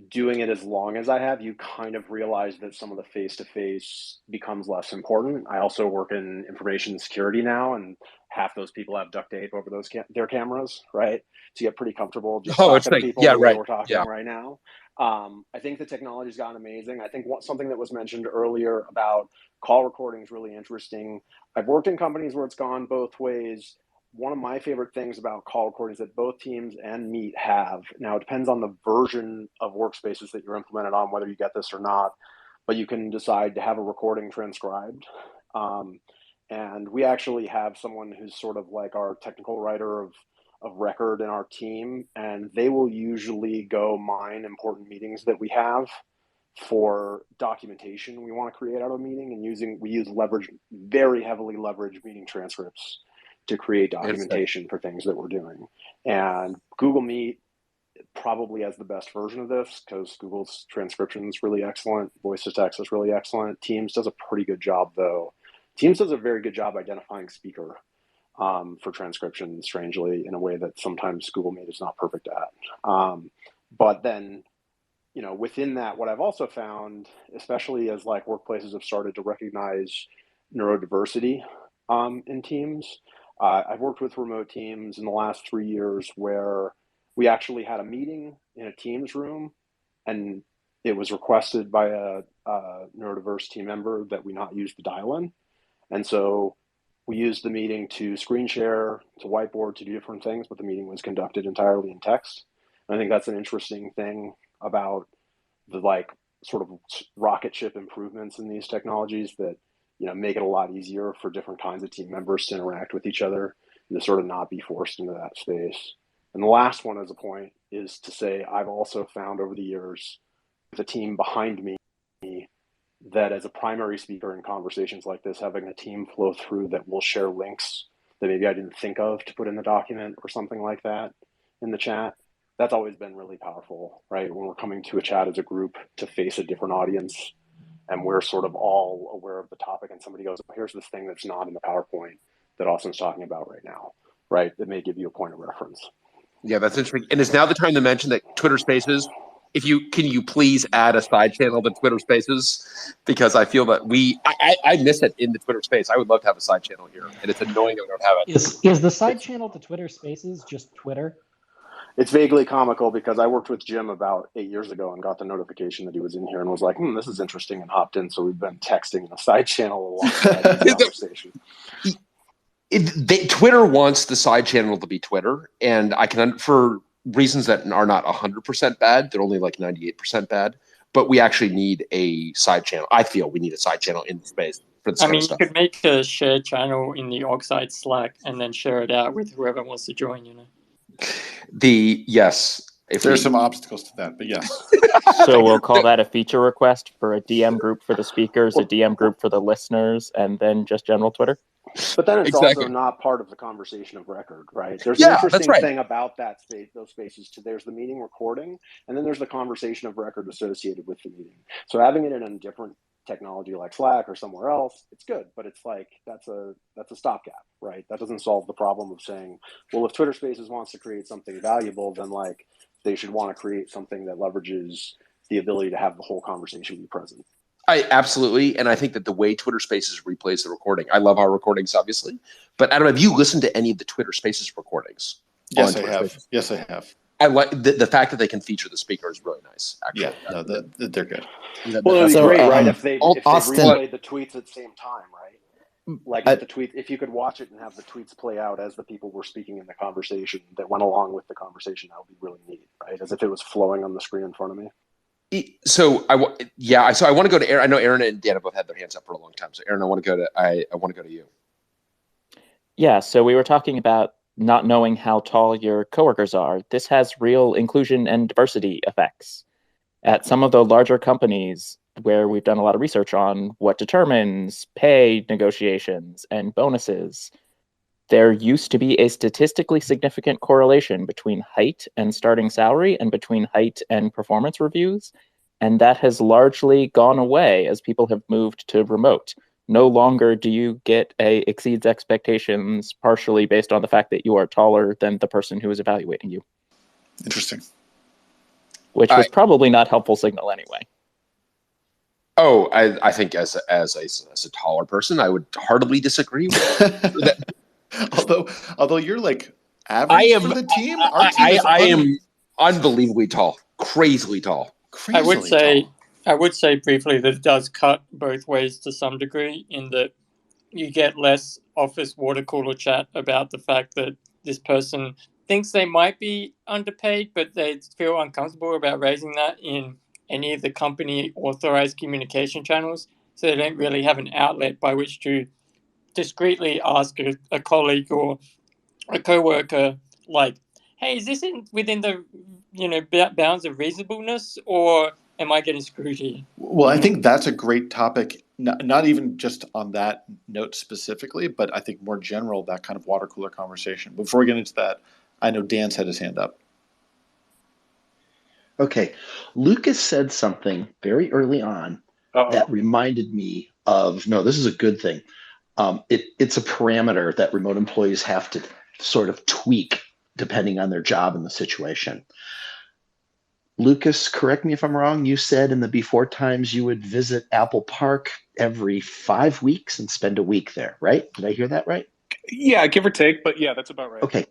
doing it as long as I have, you kind of realize that some of the face-to-face becomes less important. I also work in information security now, and half those people have duct tape over their cameras, right? So you get pretty comfortable just talking to people the way we're talking right now. I think the technology's gotten amazing. I think something that was mentioned earlier about call recording is really interesting. I've worked in companies where it's gone both ways. One of my favorite things about call recordings that both Teams and Meet have, now it depends on the version of workspaces that you're implemented on, whether you get this or not, but you can decide to have a recording transcribed. And we actually have someone who's sort of like our technical writer of record in our team, and they will usually go mine important meetings that we have for documentation we want to create out of a meeting, and we use very heavily leveraged meeting transcripts to create documentation for things that we're doing. And Google Meet probably has the best version of this because Google's transcription is really excellent. Voice to text is really excellent. Teams does a pretty good job, though. Teams does a very good job identifying speaker. for transcription, strangely, in a way that sometimes Google Meet is not perfect at. But then, within that, what I've also found, especially as like workplaces have started to recognize neurodiversity in teams, I've worked with remote teams in the last 3 years where we actually had a meeting in a Teams room, and it was requested by a neurodiverse team member that we not use the dial-in. And so we used the meeting to screen share, to whiteboard, to do different things, but the meeting was conducted entirely in text. And I think that's an interesting thing about the like sort of rocket ship improvements in these technologies that make it a lot easier for different kinds of team members to interact with each other and to sort of not be forced into that space. And the last one as a point is to say I've also found over the years with a team behind me that as a primary speaker in conversations like this, having a team flow through that will share links that maybe I didn't think of to put in the document or something like that in the chat, that's always been really powerful, right? When we're coming to a chat as a group to face a different audience and we're sort of all aware of the topic and somebody goes, oh, here's this thing that's not in the PowerPoint that Austin's talking about right now, right? That may give you a point of reference. Yeah, that's interesting. And is now the time to mention that Twitter Spaces, can you please add a side channel to Twitter Spaces? Because I feel that I miss it in the Twitter Space. I would love to have a side channel here, and it's annoying that we don't have it. Is the side channel to Twitter Spaces just Twitter? It's vaguely comical because I worked with Jim about 8 years ago and got the notification that he was in here and was like, this is interesting, and hopped in. So we've been texting in a side channel alongside the conversation. Twitter wants the side channel to be Twitter, and I can, for reasons that are not 100% bad, they're only like 98% bad, but we actually need a side channel. I feel we need a side channel in the space for this kind of stuff. You could make a shared channel in the Oxide Slack and then share it out with whoever wants to join, Yes. There's some obstacles to that, but yes. So we'll call that a feature request for a DM group for the speakers, a DM group for the listeners, and then just general Twitter. But then it's also not part of the conversation of record, right? There's an interesting thing about that space, those spaces too. There's the meeting recording, and then there's the conversation of record associated with the meeting. So having it in a different technology like Slack or somewhere else, it's good, but it's like that's a stopgap, right? That doesn't solve the problem of saying, well, if Twitter Spaces wants to create something valuable, then like they should want to create something that leverages the ability to have the whole conversation be present. I absolutely, and I think that the way Twitter Spaces replays the recording, I love our recordings, obviously, but Adam, have you listened to any of the Twitter Spaces recordings? Yes, I have. Yes, I have. I like the fact that they can feature the speaker is really nice. Actually, they're good. Well, it would be great, right? If they replayed the tweets at the same time, right? Like if you could watch it and have the tweets play out as the people were speaking in the conversation that went along with the conversation, that would be really neat, right? As if it was flowing on the screen in front of me. So I want to go to Aaron. I know Aaron and Dan have both had their hands up for a long time. So Aaron, I want to go to you. Yeah. So we were talking about not knowing how tall your coworkers are. This has real inclusion and diversity effects. At some of the larger companies where we've done a lot of research on what determines pay negotiations and bonuses, there used to be a statistically significant correlation between height and starting salary and between height and performance reviews. And that has largely gone away as people have moved to remote. No longer do you get a exceeds expectations partially based on the fact that you are taller than the person who is evaluating you. Interesting. Which was probably not helpful signal anyway. Oh, I think as a taller person, I would heartily disagree with that. Although you're like average for the team, our team I am unbelievably tall, crazily tall. I would say briefly that it does cut both ways to some degree, in that you get less office water cooler chat about the fact that this person thinks they might be underpaid, but they feel uncomfortable about raising that in any of the company authorized communication channels. So they don't really have an outlet by which to discreetly ask a colleague or a coworker, like, hey, is this within the bounds of reasonableness, or am I getting screwed here? Well, I think that's a great topic, not even just on that note specifically, but I think more general, that kind of water cooler conversation. Before we get into that, I know Dan's had his hand up. Okay. Lucas said something very early on that reminded me of, no, this is a good thing. It's a parameter that remote employees have to sort of tweak depending on their job and the situation. Lucas, correct me if I'm wrong, you said in the before times you would visit Apple Park every 5 weeks and spend a week there, right? Did I hear that right? Yeah, give or take, but yeah, that's about right. Okay.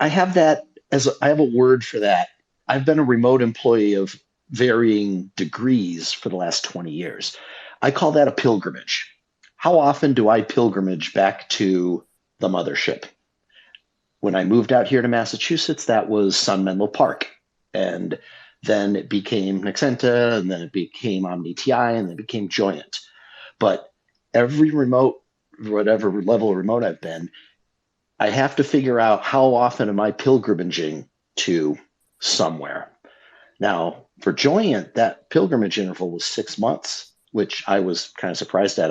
I have a word for that. I've been a remote employee of varying degrees for the last 20 years. I call that a pilgrimage. How often do I pilgrimage back to the mothership? When I moved out here to Massachusetts, that was Sun Menlo Park. And then it became Nexenta, and then it became OmniTI, and then it became Joyent. But every remote, whatever level of remote I've been, I have to figure out how often am I pilgrimaging to somewhere. Now, for Joyent, that pilgrimage interval was 6 months, which I was kind of surprised at.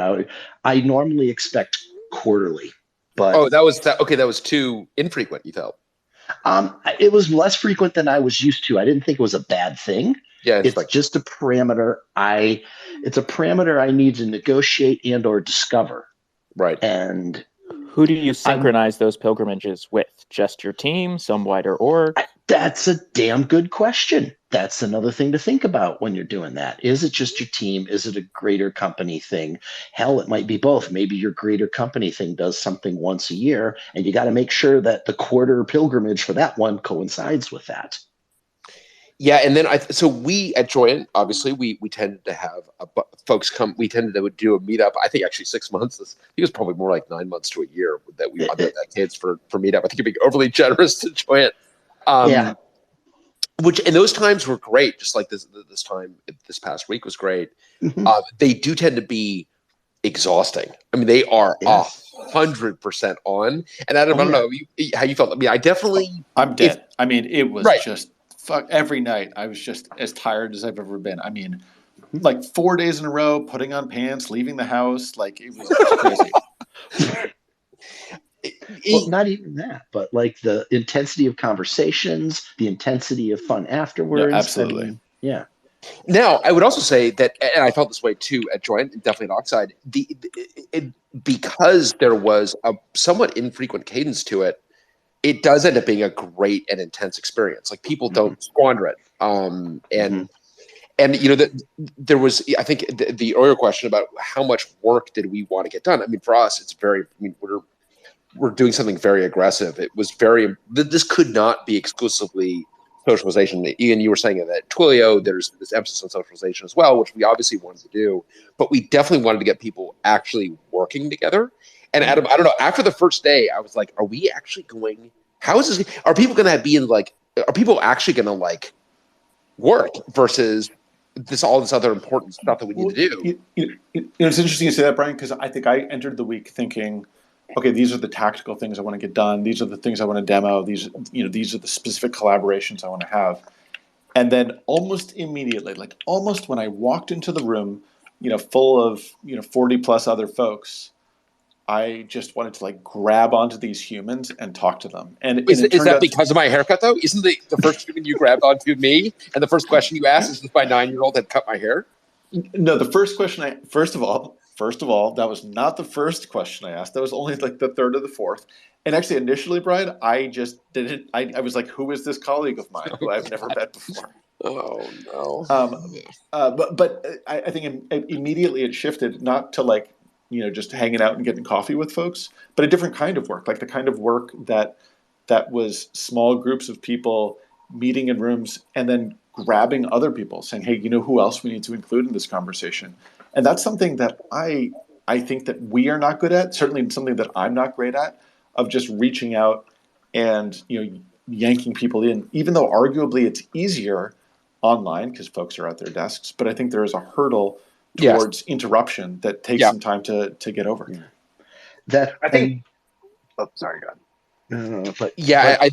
I normally expect quarterly, but that was too infrequent, you felt. It was less frequent than I was used to. I didn't think it was a bad thing. Yeah, it's just a parameter. It's a parameter I need to negotiate and or discover. Right. And who do you synchronize those pilgrimages with? Just your team, some wider org? That's a damn good question. That's another thing to think about when you're doing that. Is it just your team? Is it a greater company thing? Hell, it might be both. Maybe your greater company thing does something once a year, and you got to make sure that the quarter pilgrimage for that one coincides with that. Yeah, and then we at Joyent, obviously, we tended to have folks come. We tended to do a meetup. I think actually 6 months. I think it was probably more like 9 months to a year that we had kids for meetup. I think you're being overly generous to Joyent. Yeah. And those times were great. Just like this past week was great. Mm-hmm. They do tend to be exhausting. I mean, they are 100% on. And Adam, I don't know how you felt. I mean, I'm dead. I mean, it was just every night. I was just as tired as I've ever been. I mean, like 4 days in a row, putting on pants, leaving the house. Like, it was just crazy. Well, not even that, but like the intensity of conversations, the intensity of fun afterwards. Yeah, absolutely. I mean, yeah. Now, I would also say that, and I felt this way too at Joyent, and definitely at Oxide, because there was a somewhat infrequent cadence to it, it does end up being a great and intense experience. Like, people don't squander it. And you know, there was, I think, the earlier question about how much work did we want to get done. I mean, for us, it's we're doing something very aggressive. It was this could not be exclusively socialization. Ian, you were saying that Twilio, there's this emphasis on socialization as well, which we obviously wanted to do, but we definitely wanted to get people actually working together. And Adam, I don't know, after the first day, I was like, are we actually going, how is this, are people going to be in are people actually going to work versus all this other important stuff that we need to do? It's interesting you say that, Brian, because I think I entered the week thinking, okay, these are the tactical things I want to get done. These are the things I want to demo. These are the specific collaborations I want to have. And then almost immediately, almost when I walked into the room, full of 40 plus other folks, I just wanted to grab onto these humans and talk to them. And is that because of my haircut though? Isn't the first human you grabbed onto me, and the first question you asked is if my 9-year-old had cut my hair? No, the first question first of all, that was not the first question I asked. That was only the third or the fourth. And actually, initially, Brian, I just didn't. I was like, "Who is this colleague of mine who I've never met before?" Oh no. But I think immediately it shifted not to just hanging out and getting coffee with folks, but a different kind of work, the kind of work that was small groups of people meeting in rooms and then grabbing other people, saying, "Hey, who else we need to include in this conversation?" And that's something that I think that we are not good at, certainly something that I'm not great at, of just reaching out and yanking people in, even though arguably it's easier online because folks are at their desks. But I think there is a hurdle towards interruption that takes some time to get over. Yeah. That I think. Sorry, go ahead.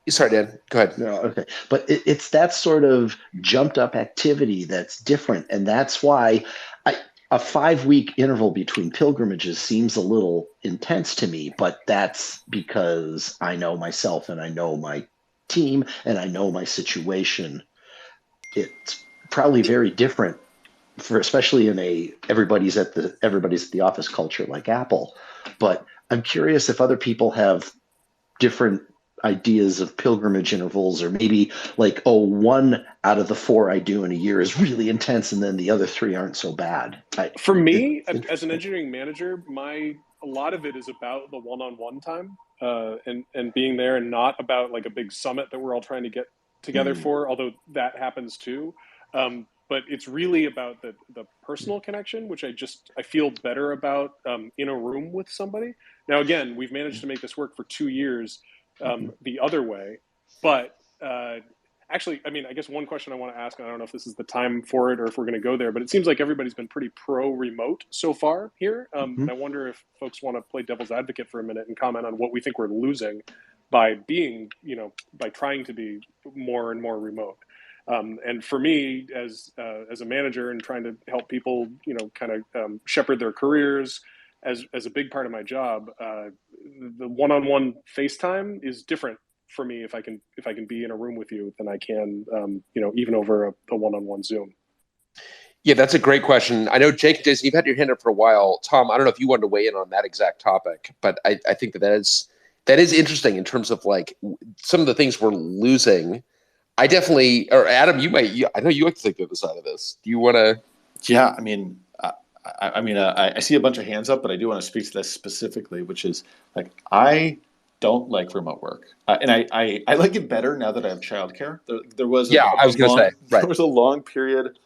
Sorry, Dan. Go ahead. No, okay. But it's that sort of jumped up activity that's different. And that's why a 5-week interval between pilgrimages seems a little intense to me. But that's because I know myself and I know my team and I know my situation. It's probably very different for especially in everybody's at the office culture like Apple. But I'm curious if other people have different ideas of pilgrimage intervals, or maybe like, oh, 1 out of the 4 I do in a year is really intense, and then the other 3 aren't so bad. For me, as an engineering manager, a lot of it is about the one-on-one time and being there, and not about like a big summit that we're all trying to get together for, although that happens too. But it's really about the personal connection, which I feel better about in a room with somebody. Now, again, we've managed to make this work for 2 years the other way. But actually, I mean, I guess one question I want to ask, and I don't know if this is the time for it or if we're going to go there, but it seems like everybody's been pretty pro-remote so far here. And I wonder if folks want to play devil's advocate for a minute and comment on what we think we're losing by being, by trying to be more and more remote. And for me, as a manager and trying to help people, kind of shepherd their careers as a big part of my job, the one-on-one FaceTime is different for me if I can be in a room with you than I can, even over a one-on-one Zoom. Yeah, that's a great question. I know, Jake and Jason, you've had your hand up for a while. Tom, I don't know if you wanted to weigh in on that exact topic, but I think that is interesting in terms of like some of the things we're losing. I definitely, or Adam, I know you like to take the other side of this. Do you want to? Yeah, I see a bunch of hands up, but I do want to speak to this specifically, which is like, I don't like remote work, and I like it better now that I have childcare. There was there was a long period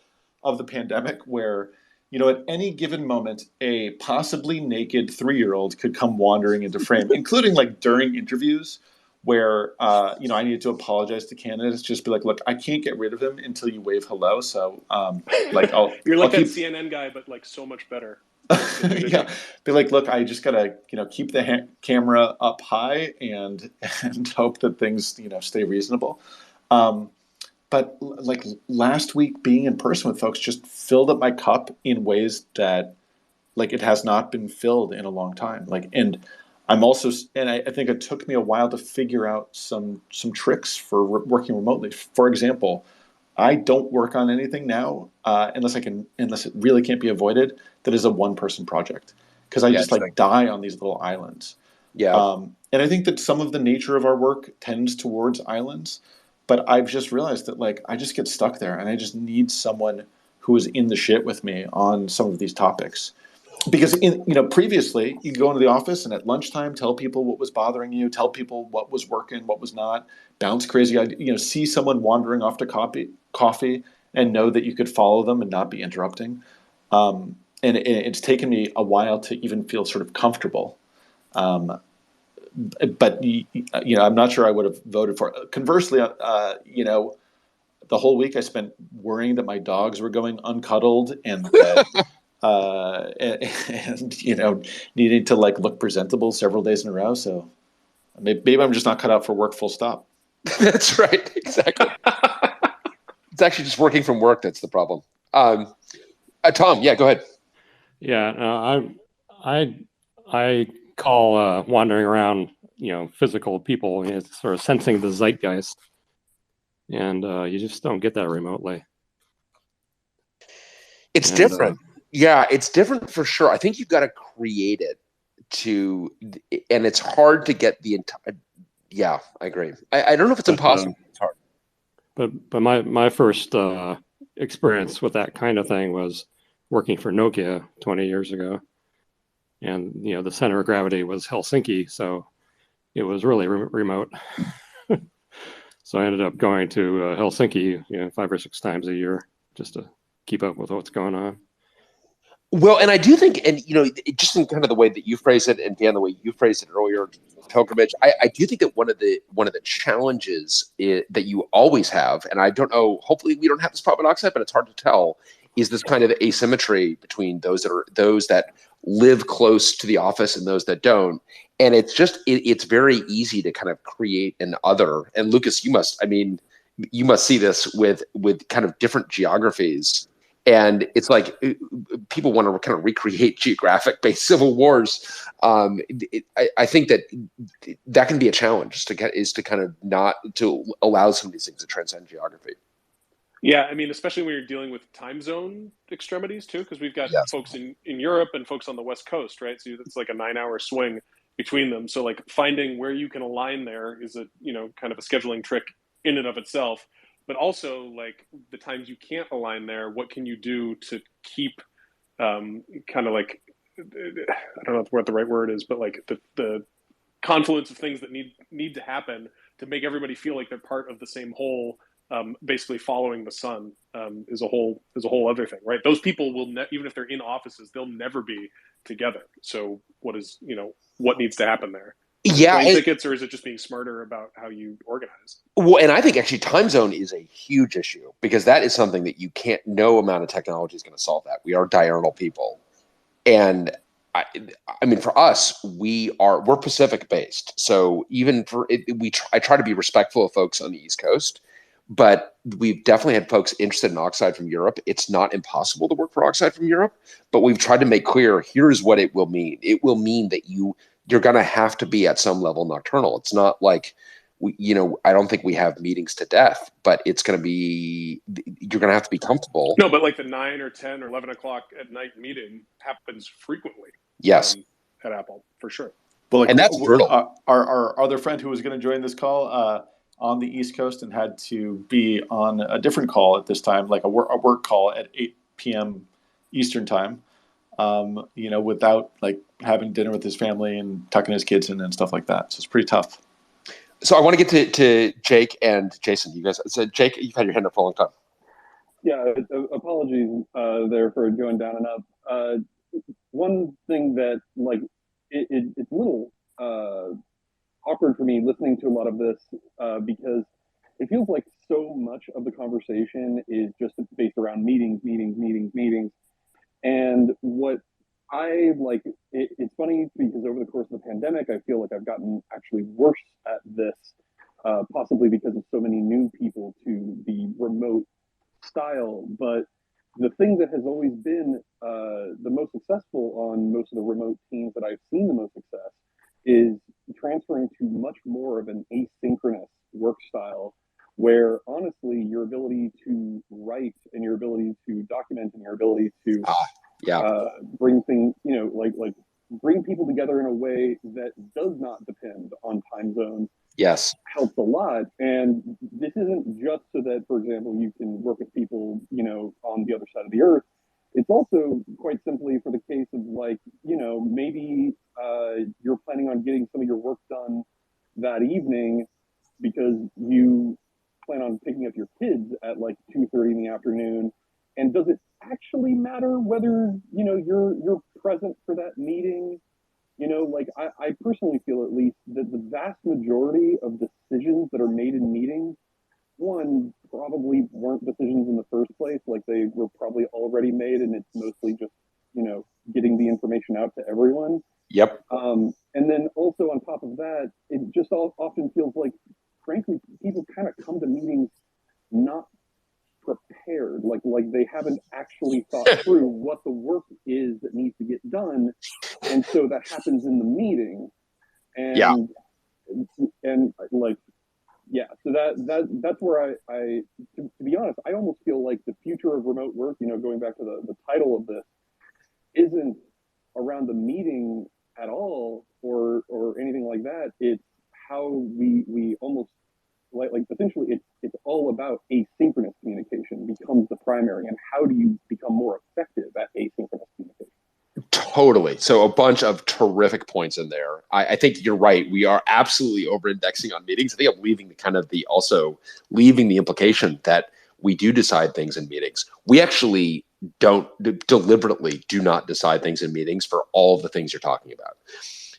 of the pandemic where, at any given moment, a possibly naked 3-year-old could come wandering into frame, including like during interviews where, I needed to apologize to candidates, just be like, look, I can't get rid of him until you wave hello. So, you're like that CNN guy, but like so much better. Yeah, be like, look, I just gotta, keep the camera up high and hope that things, stay reasonable. But like last week, being in person with folks just filled up my cup in ways that, like, it has not been filled in a long time. Like, and I'm also, and I think it took me a while to figure out some tricks for working remotely. For example, I don't work on anything now unless it really can't be avoided, that is a one-person project, because I just like die on these little islands. Yeah. And I think that some of the nature of our work tends towards islands, but I've just realized that like I just get stuck there, and I just need someone who is in the shit with me on some of these topics. Because previously you go into the office and at lunchtime tell people what was bothering you, tell people what was working, what was not, bounce crazy ideas, see someone wandering off to coffee and know that you could follow them and not be interrupting. And it's taken me a while to even feel sort of comfortable. But I'm not sure I would have voted for it. Conversely, the whole week I spent worrying that my dogs were going uncuddled and that needing to like look presentable several days in a row. So maybe I'm just not cut out for work, full stop. That's right. Exactly. It's actually just working from work that's the problem. Tom, yeah, go ahead. Yeah, I call wandering around, physical people, sort of sensing the zeitgeist, and you just don't get that remotely. It's different. Yeah, it's different for sure. I think you've got to create it and it's hard to get the entire. Yeah, I agree. I don't know if it's impossible. It's hard. But my first experience with that kind of thing was working for Nokia 20 years ago, and the center of gravity was Helsinki, so it was really remote. So I ended up going to Helsinki 5 or 6 times a year just to keep up with what's going on. Well, and I do think, and just in kind of the way that you phrase it, and Dan, the way you phrased it earlier, pilgrimage, I do think that one of the challenges that you always have, and I don't know, hopefully we don't have this problem at Oxide, but it's hard to tell, is this kind of asymmetry between those that live close to the office and those that don't. And it's just it's very easy to kind of create an other. And Lucas, you must see this with kind of different geographies. And it's like people want to kind of recreate geographic-based civil wars. I think that can be a challenge to kind of not to allow some of these things to transcend geography. Yeah, I mean, especially when you're dealing with time zone extremities too, because we've got folks in Europe and folks on the West Coast, right? So it's like a 9-hour swing between them. So like finding where you can align there is a, kind of a scheduling trick in and of itself. But also like the times you can't align there, what can you do to keep kind of like, I don't know what the right word is, but like the confluence of things that need to happen to make everybody feel like they're part of the same whole. Basically following the sun is a whole other thing, right? Those people will even if they're in offices, they'll never be together. So what needs to happen there? Plane tickets, or is it just being smarter about how you organize? Well, and I think actually time zone is a huge issue because that is something that you can't. No amount of technology is going to solve that. We are diurnal people, and I mean, for us, we're Pacific based. So even I try to be respectful of folks on the East Coast. But we've definitely had folks interested in Oxide from Europe. It's not impossible to work for Oxide from Europe, but we've tried to make clear, here's what it will mean. It will mean that you're going to have to be at some level nocturnal. It's not like, I don't think we have meetings to death, but it's going to be, you're going to have to be comfortable. No, but like the 9 or 10 or 11 o'clock at night meeting happens frequently. Yes. At Apple, for sure. But and that's brutal. Our other friend who was going to join this call, on the East Coast and had to be on a different call at this time, like a work call at 8 p.m. Eastern time, without like having dinner with his family and tucking his kids in and stuff like that. So it's pretty tough. So I want to get to Jake and Jason. You guys, so Jake, you've had your hand up for a long time. Yeah, apologies there for going down and up. One thing that like it's a little awkward for me listening to a lot of this because it feels like so much of the conversation is just based around meetings. And what I like, it's funny because over the course of the pandemic, I feel like I've gotten actually worse at this, possibly because of so many new people to the remote style. But the thing that has always been the most successful on most of the remote teams that I've seen the most success is transferring to much more of an asynchronous work style where honestly your ability to write and your ability to document and your ability to bring things, like bring people together in a way that does not depend on time zones helps a lot. And this isn't just so that, for example, you can work with people, on the other side of the earth. It's also quite simply for the case of like, maybe you're planning on getting some of your work done that evening because you plan on picking up your kids at like 2:30 in the afternoon. And does it actually matter whether, you're present for that meeting? I personally feel at least that the vast majority of decisions that are made in meetings, one, probably weren't decisions in the first place. Like they were probably already made and it's mostly just, getting the information out to everyone. Yep. And then also on top of that, it just often feels like, frankly, people kind of come to meetings not prepared. Like they haven't actually thought through what the work is that needs to get done. And so that happens in the meeting. And so that's where I to be honest, I almost feel like the future of remote work, going back to the title of this, isn't around the meeting at all or anything like that. It's how we almost like essentially it's all about asynchronous communication becomes the primary, and how do you become more effective at asynchronous communication? Totally. So a bunch of terrific points in there. I think you're right. We are absolutely over-indexing on meetings. I think I'm leaving the implication that we do decide things in meetings. We actually deliberately do not decide things in meetings for all of the things you're talking about.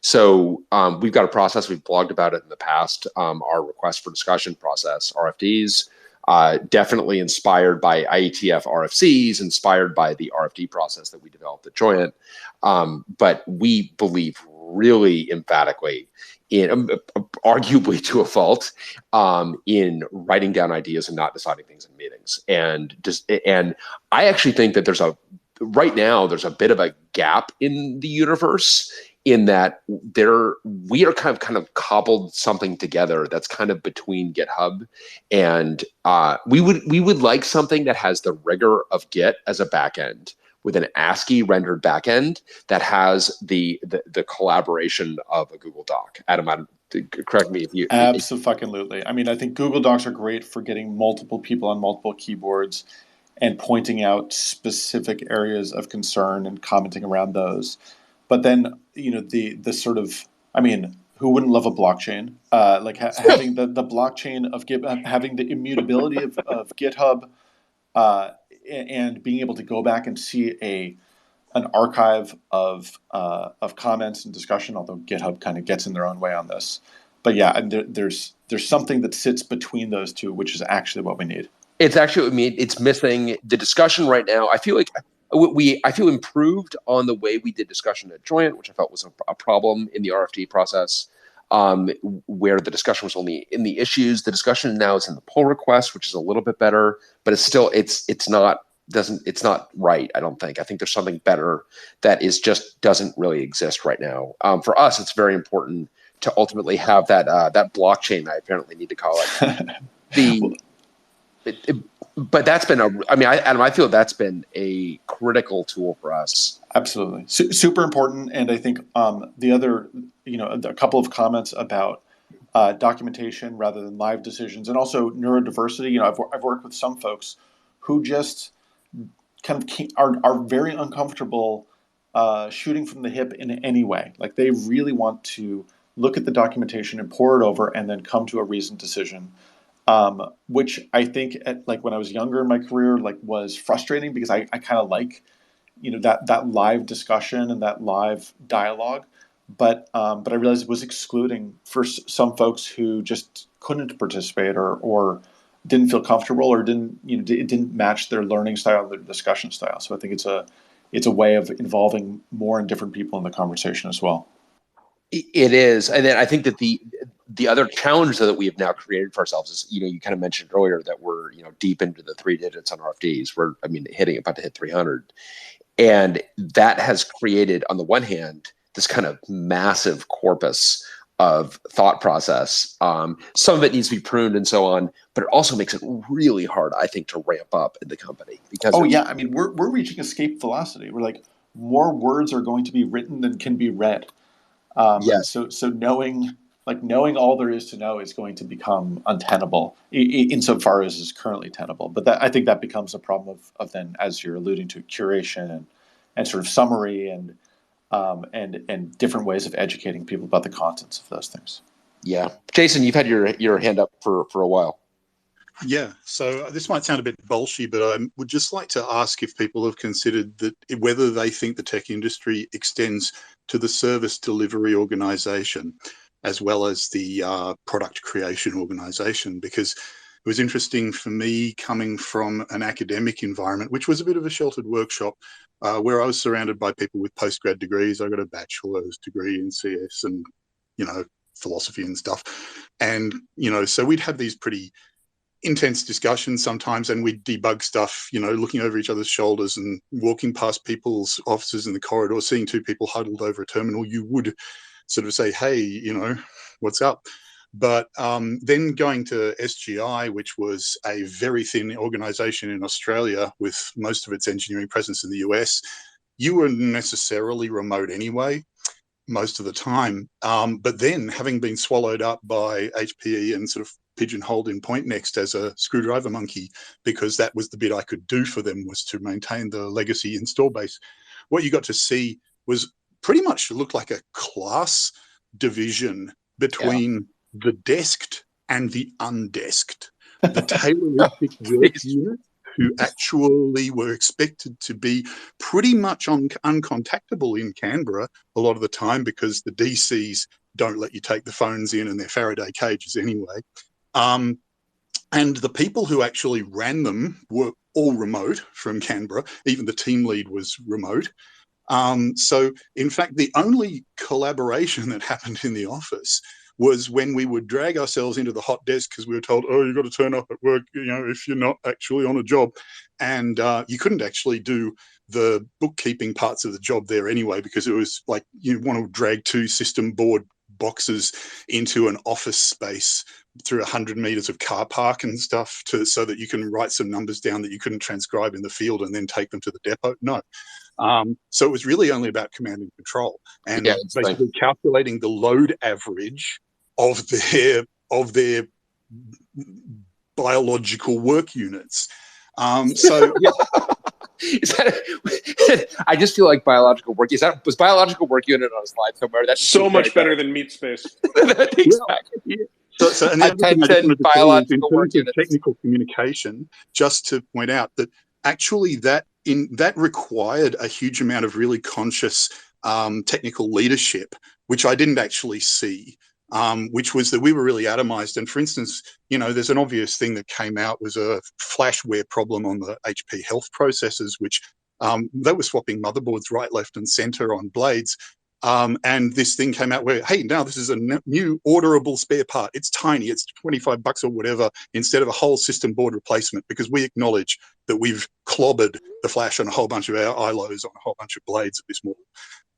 So we've got a process. We've blogged about it in the past. Our request for discussion process, RFDs, definitely inspired by IETF RFCs, inspired by the RFD process that we developed at Joyent. But we believe really emphatically in, arguably to a fault, in writing down ideas and not deciding things in meetings. And I actually think that right now there's a bit of a gap in the universe in that we are kind of cobbled something together that's kind of between GitHub and we would like something that has the rigor of Git as a backend with an ASCII rendered backend that has the collaboration of a Google Doc. Adam, correct me if you. Absolutely. I mean, I think Google Docs are great for getting multiple people on multiple keyboards and pointing out specific areas of concern and commenting around those. But then, the sort of, I mean, who wouldn't love a blockchain? Having the blockchain of GitHub, having the immutability of GitHub, and being able to go back and see an archive of comments and discussion. Although GitHub kind of gets in their own way on this, but yeah, and there's something that sits between those two, which is actually what we need. It's actually what we need. It's missing the discussion right now. I feel like I feel improved on the way we did discussion at Joint, which I felt was a problem in the RFD process, where the discussion was only in the issues. The discussion now is in the pull request, which is a little bit better, but it's still it's not right. I don't think. I think there's something better that doesn't really exist right now. For us, it's very important to ultimately have that blockchain. I apparently need to call it but that's been Adam, I feel that's been a critical tool for us. Absolutely. Super important. And I think the other, a couple of comments about documentation rather than live decisions, and also neurodiversity. I've worked with some folks who just kind of are very uncomfortable shooting from the hip in any way. Like they really want to look at the documentation and pour it over and then come to a reasoned decision. Which I think when I was younger in my career, was frustrating because I kind of like, that live discussion and that live dialogue. But I realized it was excluding for some folks who just couldn't participate or didn't feel comfortable or it didn't match their learning style, their discussion style. So I think it's a way of involving more and different people in the conversation as well. It is. And then I think that the other challenge that we have now created for ourselves is, you kind of mentioned earlier that we're, deep into the 3 digits on RFDs. We're, about to hit 300. And that has created, on the one hand, this kind of massive corpus of thought process. Some of it needs to be pruned and so on, but it also makes it really hard, I think, to ramp up in the company. Because we're reaching escape velocity. We're like, more words are going to be written than can be read. Yes. So knowing all there is to know is going to become untenable insofar as is currently tenable. But I think that becomes a problem of then, as you're alluding to, curation and sort of summary and different ways of educating people about the contents of those things. Yeah. Jason, you've had your hand up for a while. Yeah, so this might sound a bit bolshy, but I would just like to ask if people have considered that whether they think the tech industry extends to the service delivery organization as well as the product creation organization, because it was interesting for me coming from an academic environment, which was a bit of a sheltered workshop, where I was surrounded by people with postgrad degrees. I got a bachelor's degree in CS and, philosophy and stuff. And, so we'd have these pretty intense discussions sometimes, and we'd debug stuff, looking over each other's shoulders and walking past people's offices in the corridor, seeing 2 people huddled over a terminal. You would sort of say, hey, what's up? But then going to SGI, which was a very thin organization in Australia with most of its engineering presence in the US, you weren't necessarily remote anyway, most of the time. But then having been swallowed up by HPE and sort of pigeonholed in Point Next as a screwdriver monkey, because that was the bit I could do for them, was to maintain the legacy install base. What you got to see was pretty much looked like a class division between the desked and the undesked. The Tayloristic work unit, who actually were expected to be pretty much uncontactable in Canberra a lot of the time, because the DCs don't let you take the phones in and they're Faraday cages anyway. And the people who actually ran them were all remote from Canberra. Even the team lead was remote. So, in fact, the only collaboration that happened in the office was when we would drag ourselves into the hot desk because we were told, oh, you've got to turn up at work, if you're not actually on a job. And you couldn't actually do the bookkeeping parts of the job there anyway, because it was like you want to drag 2 system board boxes into an office space through 100 meters of car park and stuff so that you can write some numbers down that you couldn't transcribe in the field and then take them to the depot. No. So it was really only about command and control and basically calculating the load average of their biological work units. So yeah. I just feel like biological work. Was biological work unit on a slide somewhere? That's so much better than meat space. Exactly. Yeah. So and the other thing I just wanted to say is in terms of technical communication, just to point out that actually that required a huge amount of really conscious technical leadership, which I didn't actually see. Which was that we were really atomized. And for instance, there's an obvious thing that came out was a flashware problem on the HP health processors, which they were swapping motherboards right, left, and center on blades. And this thing came out where, hey, now this is a new orderable spare part. It's tiny. It's $25 or whatever, instead of a whole system board replacement, because we acknowledge that we've clobbered the flash on a whole bunch of our ILOs on a whole bunch of blades of this model.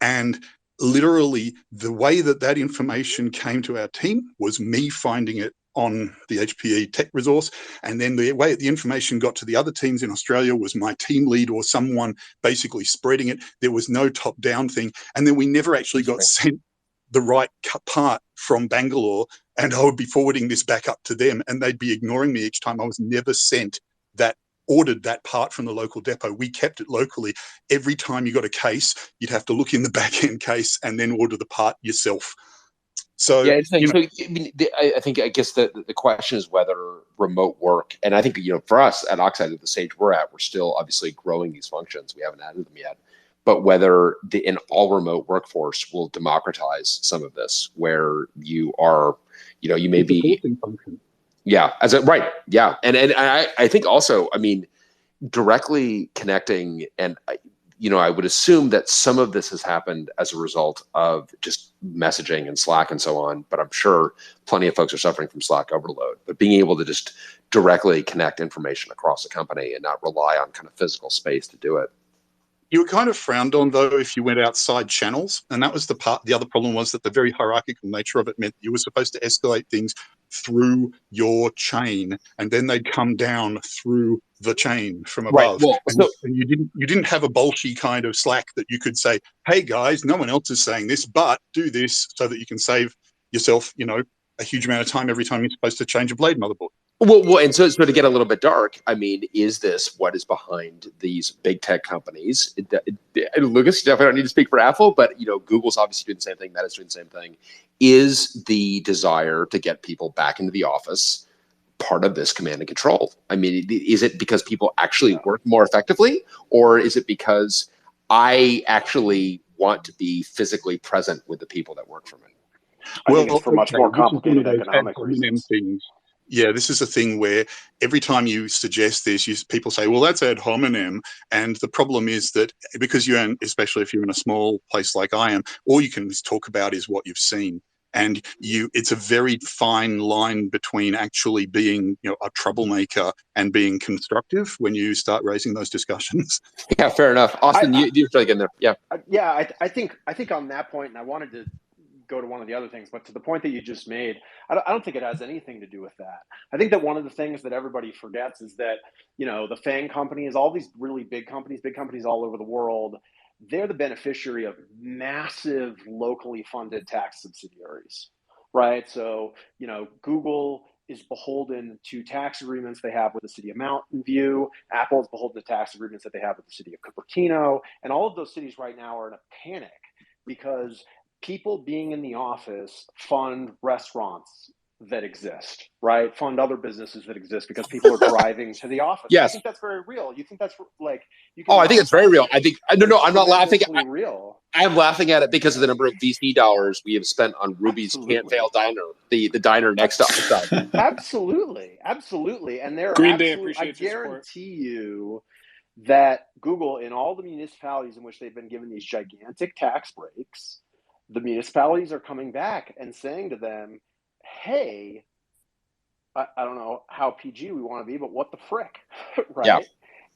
And literally, the way that information came to our team was me finding it on the HPE tech resource. And then the way the information got to the other teams in Australia was my team lead or someone basically spreading it. There was no top-down thing. And then we never actually got sent the right part from Bangalore, and I would be forwarding this back up to them, and they'd be ignoring me each time. I was never ordered that part from the local depot. We kept it locally. Every time you got a case, you'd have to look in the back end case and then order the part yourself. So yeah, I guess the question is whether remote work, and I think for us at Oxide at the stage we're at, we're still obviously growing these functions. We haven't added them yet, but whether an all remote workforce will democratize some of this, where you are, you may be. Yeah, and I think also, directly connecting, and I would assume that some of this has happened as a result of just messaging and Slack and so on, but I'm sure plenty of folks are suffering from Slack overload. But being able to just directly connect information across the company and not rely on kind of physical space to do it. You were kind of frowned on, though, if you went outside channels. And that was the other problem was that the very hierarchical nature of it meant you were supposed to escalate things through your chain, and then they'd come down through the chain from above. Right. Well, and you didn't have a bolshy kind of Slack that you could say, hey, guys, no one else is saying this, but do this so that you can save yourself, a huge amount of time every time you're supposed to change a blade motherboard. Well, and so to get a little bit dark, is this what is behind these big tech companies? Lucas, definitely don't need to speak for Apple, but Google's obviously doing the same thing. Meta's doing the same thing. Is the desire to get people back into the office part of this command and control? Is it because people actually work more effectively, or is it because I actually want to be physically present with the people that work for me? I think it's for much more complicated economic reasons. Yeah, this is a thing where every time you suggest this, people say, well, that's ad hominem. And the problem is that because especially if you're in a small place like I am, all you can talk about is what you've seen. And it's a very fine line between actually being a troublemaker and being constructive when you start raising those discussions. Yeah, fair enough. Austin, you're trying to get in there. Yeah. Yeah, I think on that point, and I wanted to go to one of the other things, but to the point that you just made, I don't think it has anything to do with that. I think that one of the things that everybody forgets is that, the FANG companies, all these really big companies all over the world, they're the beneficiary of massive locally funded tax subsidiaries, right? So, Google is beholden to tax agreements they have with the city of Mountain View. Apple is beholden to tax agreements that they have with the city of Cupertino. And all of those cities right now are in a panic because people being in the office fund restaurants that exist, right? Fund other businesses that exist because people are driving to the office. Yes. I think that's very real. You think that's like... I think it's very real. I think... No, I'm not laughing. Real. I'm laughing at it because of the number of VC dollars we have spent on Ruby's Can't Fail Diner, the diner next to Oxide. Absolutely. And they're Green Day appreciates I guarantee you that Google, in all the municipalities in which they've been given these gigantic tax breaks, the municipalities are coming back and saying to them, hey, I don't know how PG we want to be, but what the frick, right? Yeah.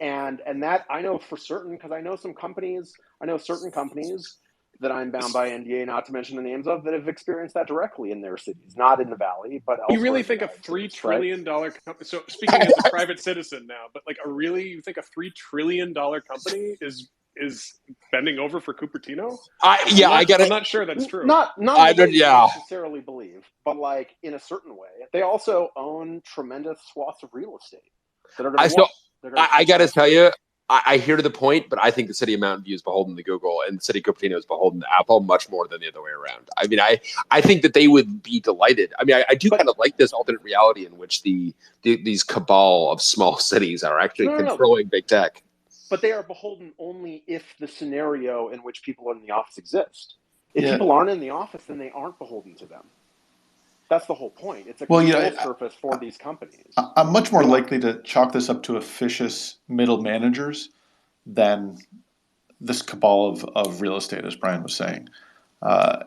And that I know for certain, because I know certain companies that I'm bound by NDA not to mention the names of, that have experienced that directly in their cities, not in the Valley, but elsewhere. You really think a $3 trillion company? So speaking as a private citizen now, but like you think a $3 trillion company is bending over for Cupertino? I'm not sure that's true. Not I don't necessarily believe, but like in a certain way, they also own tremendous swaths of real estate that are going to. I got to tell you, I hear to the point, but I think the city of Mountain View is beholden to Google and the city of Cupertino is beholden to Apple much more than the other way around. I mean, I think that they would be delighted. I mean, I do kind of like this alternate reality in which these cabal of small cities are actually controlling big tech. But they are beholden only if the scenario in which people in the office exist. If people aren't in the office, then they aren't beholden to them. That's the whole point. It's a control surface for these companies. I'm much more likely to chalk this up to officious middle managers than this cabal of real estate, as Brian was saying. I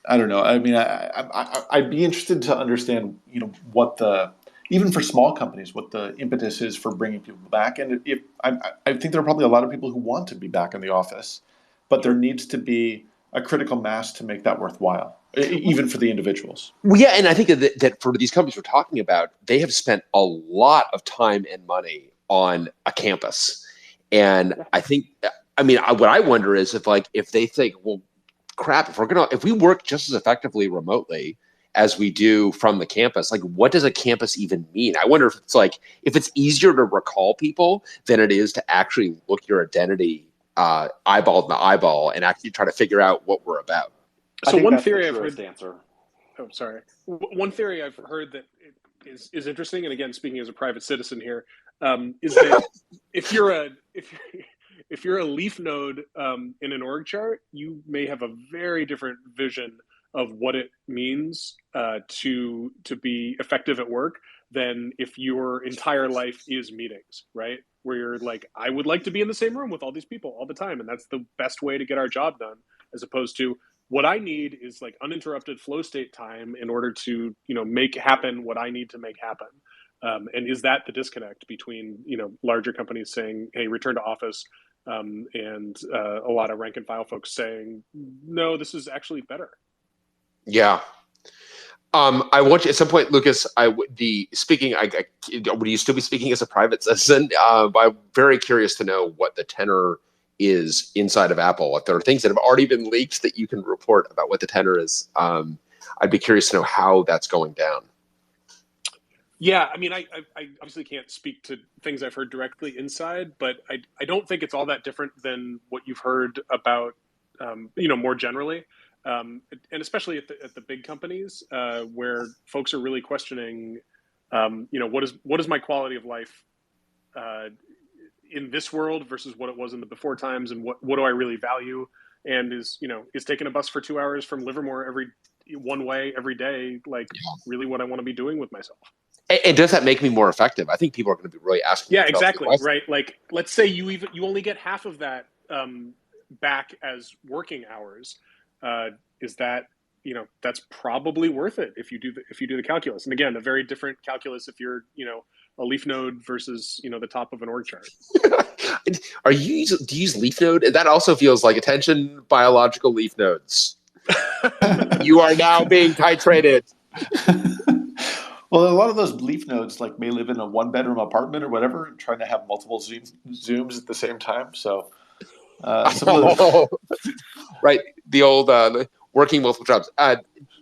don't know. I mean, I'd be interested to understand, what even for small companies, what the impetus is for bringing people back. And I think there are probably a lot of people who want to be back in the office, but there needs to be a critical mass to make that worthwhile, even for the individuals. Well, yeah, and I think that for these companies we're talking about, they have spent a lot of time and money on a campus. And I think, what I wonder is if they think, well, crap, if we work just as effectively remotely as we do from the campus, like what does a campus even mean? I wonder if it's easier to recall people than it is to actually look your identity eyeball to eyeball and actually try to figure out what we're about. So one theory I've heard. One theory I've heard that is interesting, and again, speaking as a private citizen here, is that if you're a leaf node in an org chart, you may have a very different vision of what it means to be effective at work than if your entire life is meetings, right? Where you're like, I would like to be in the same room with all these people all the time, and that's the best way to get our job done, as opposed to what I need is like uninterrupted flow state time in order to, make happen what I need to make happen. And is that the disconnect between, larger companies saying, hey, return to office, and a lot of rank and file folks saying, no, this is actually better. Yeah. I want you at some point, Lucas. Would you still be speaking as a private citizen? I'm very curious to know what the tenor is inside of Apple. If there are things that have already been leaked that you can report about what the tenor is, I'd be curious to know how that's going down. Yeah, I mean, I obviously can't speak to things I've heard directly inside, but I don't think it's all that different than what you've heard about, more generally. And especially at the big companies where folks are really questioning, what is my quality of life in this world versus what it was in the before times, and what do I really value? And is taking a bus for 2 hours from Livermore one way every day, really what I want to be doing with myself? And does that make me more effective? I think people are going to be really asking. Yeah, exactly. Right. Like, let's say you only get half of that back as working hours. Is that, that's probably worth it if you do the calculus. And again, a very different calculus if you're, a leaf node versus, the top of an org chart. Do you use leaf node? That also feels like attention biological leaf nodes. You are now being titrated. Well, a lot of those leaf nodes may live in a 1-bedroom apartment or whatever, trying to have multiple Zooms at the same time. So, right, the old working multiple jobs.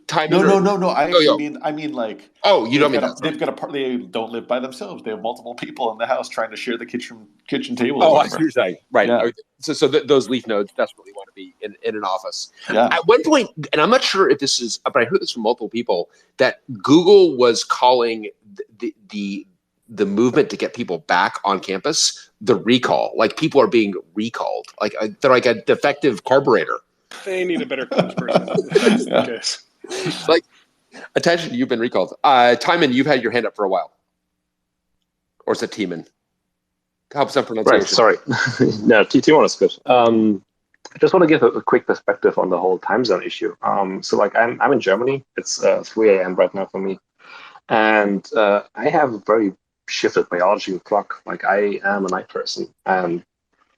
Time. No. I mean like. Oh, you don't mean that. They've got they don't live by themselves. They have multiple people in the house trying to share the kitchen table. Oh, I see what you're saying. Right. Yeah. So those leaf nodes desperately want to be in an office. Yeah. At one point, and I'm not sure if this is, but I heard this from multiple people, that Google was calling the movement to get people back on campus the recall. Like people are being recalled. Like they're like a defective carburetor. They need a better comms person. That's the case. Like, attention, you've been recalled. Timon, you've had your hand up for a while. Or is it Timon? Help some pronunciation. Right, sorry. No, T1 is good. I just want to give a quick perspective on the whole time zone issue. So I'm in Germany. It's 3 a.m. right now for me. And I have a very shifted biological clock. Like I am a night person, and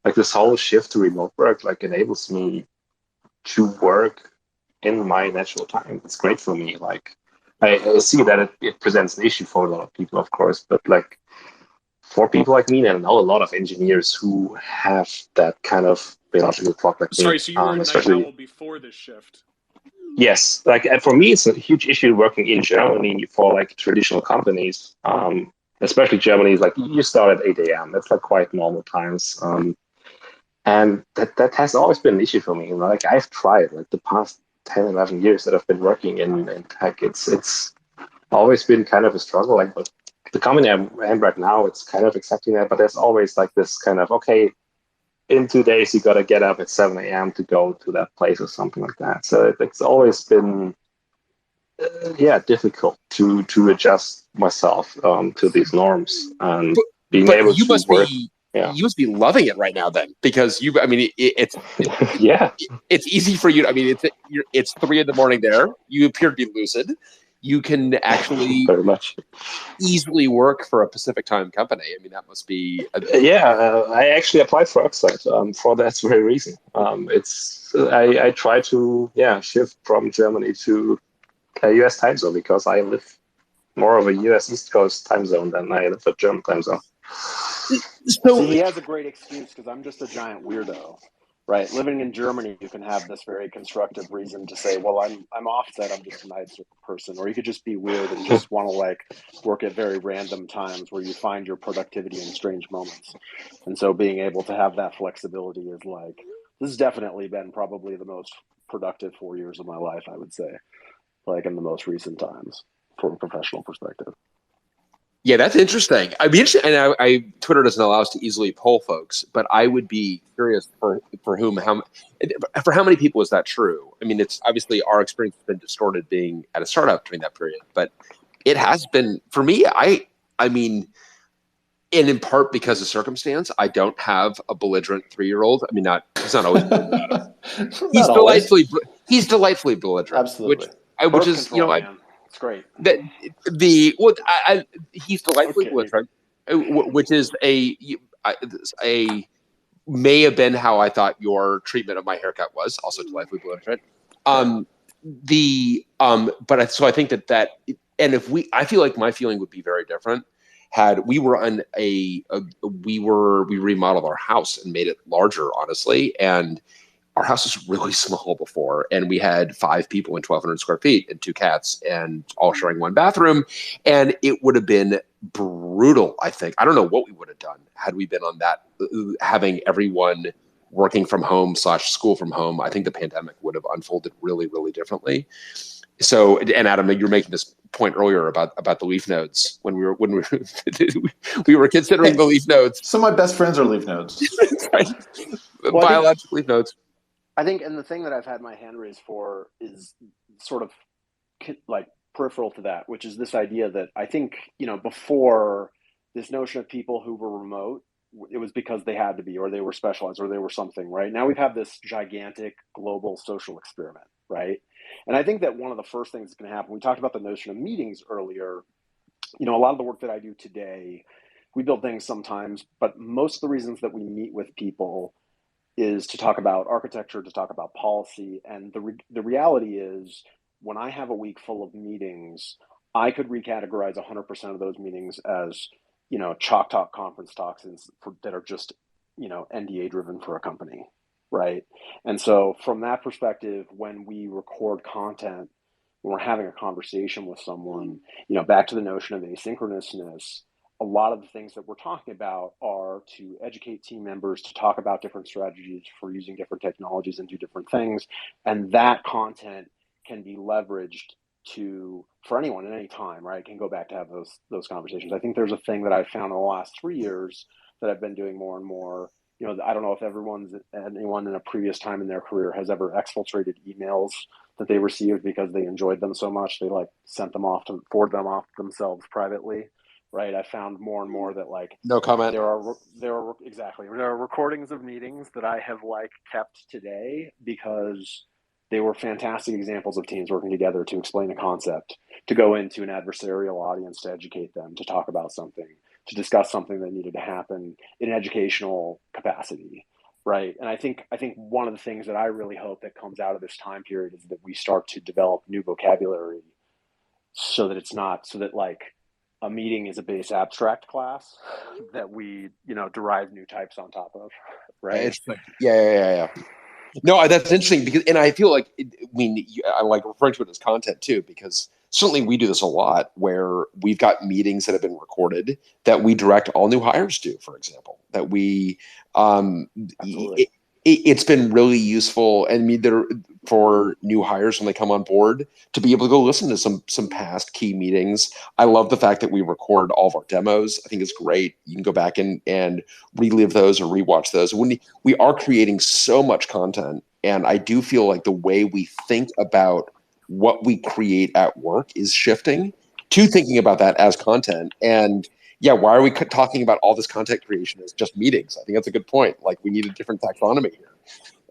like this whole shift to remote work like enables me to work in my natural time. It's great for me. Like I see that it presents an issue for a lot of people, of course, but like for people like me, and I know a lot of engineers who have that kind of biological clock like Sorry, me, so you were a night owl before this shift? Yes, like and for me, it's a huge issue working in Germany for like traditional companies, especially Germany. Like you start at 8 a.m. That's like quite normal times, and that has always been an issue for me. Like I've tried like the past 10, 11 years that I've been working in tech. It's always been kind of a struggle. Like but the company I'm in right now, it's kind of accepting that, but there's always like this kind of okay. In 2 days, you got to get up at 7 a.m. to go to that place or something like that. So it's always been, difficult to adjust myself to these norms and being able to work. You must be loving it right now, then, because you. I mean, it's yeah, it's easy for you. I mean, it's 3 a.m. there. You appear to be lucid. You can actually very much easily work for a Pacific time company. I mean, that must be. I actually applied for Oxide for that very reason. I try to shift from Germany to a US time zone because I live more of a US East Coast time zone than I live a German time zone. So he has a great excuse because I'm just a giant weirdo. Right, living in Germany, you can have this very constructive reason to say, "Well, I'm offset. I'm just a night person," or you could just be weird and just want to like work at very random times where you find your productivity in strange moments. And so, being able to have that flexibility is like this has definitely been probably the most productive 4 years of my life, I would say, like in the most recent times from a professional perspective. Yeah, that's interesting. I'd be interested, and I Twitter doesn't allow us to easily poll folks, but I would be curious for how many people is that true? I mean, it's obviously our experience has been distorted being at a startup during that period, but it has been for me. I mean, and in part because of circumstance, I don't have a belligerent 3-year-old. I mean, he's not always belligerent. He's delightfully belligerent. Absolutely. Which is man. It's great. He's delightfully belligerent, which is may have been how I thought your treatment of my haircut was, also delightfully belligerent. So I think that and if I feel like my feeling would be very different had we were on we remodeled our house and made it larger, honestly, and our house was really small before, and we had 5 people in 1,200 square feet and 2 cats and all sharing 1 bathroom. And it would have been brutal, I think. I don't know what we would have done had we been on that, having everyone working from home / school from home. I think the pandemic would have unfolded really, really differently. So, and Adam, you were making this point earlier about the leaf nodes when we were considering the leaf nodes. Some of my best friends are leaf nodes. Right. Biological leaf nodes. I think, and the thing that I've had my hand raised for is sort of like peripheral to that, which is this idea that I think, before this notion of people who were remote, it was because they had to be, or they were specialized, or they were something, right? Now we've had this gigantic global social experiment, right? And I think that one of the first things that's going to happen, we talked about the notion of meetings earlier. A lot of the work that I do today, we build things sometimes, but most of the reasons that we meet with people is to talk about architecture, to talk about policy. And the reality is when I have a week full of meetings, I could recategorize 100% of those meetings as, chalk talk conference talks that are just, NDA driven for a company, right? And so from that perspective, when we record content, when we're having a conversation with someone, back to the notion of asynchronousness, a lot of the things that we're talking about are to educate team members, to talk about different strategies for using different technologies and do different things. And that content can be leveraged for anyone at any time, right? Can go back to have those conversations. I think there's a thing that I've found in the last 3 years that I've been doing more and more. I don't know if anyone in a previous time in their career has ever exfiltrated emails that they received because they enjoyed them so much, they sent them off to forward them off themselves privately. Right, I found more and more that no comment. There are recordings of meetings that I have kept today because they were fantastic examples of teams working together to explain a concept, to go into an adversarial audience to educate them, to talk about something, to discuss something that needed to happen in an educational capacity, right? And I think one of the things that I really hope that comes out of this time period is that we start to develop new vocabulary, so that like a meeting is a base abstract class that we, derive new types on top of, right? Yeah. No, that's interesting because, and I feel like, I like referring to it as content too, because certainly we do this a lot where we've got meetings that have been recorded that we direct all new hires to, for example, that we, it's been really useful. And for new hires when they come on board to be able to go listen to some past key meetings. I love the fact that we record all of our demos. I think it's great. You can go back and relive those or rewatch those. When we are creating so much content, and I do feel like the way we think about what we create at work is shifting to thinking about that as content. And yeah, why are we talking about all this content creation as just meetings? I think that's a good point. Like, we need a different taxonomy here.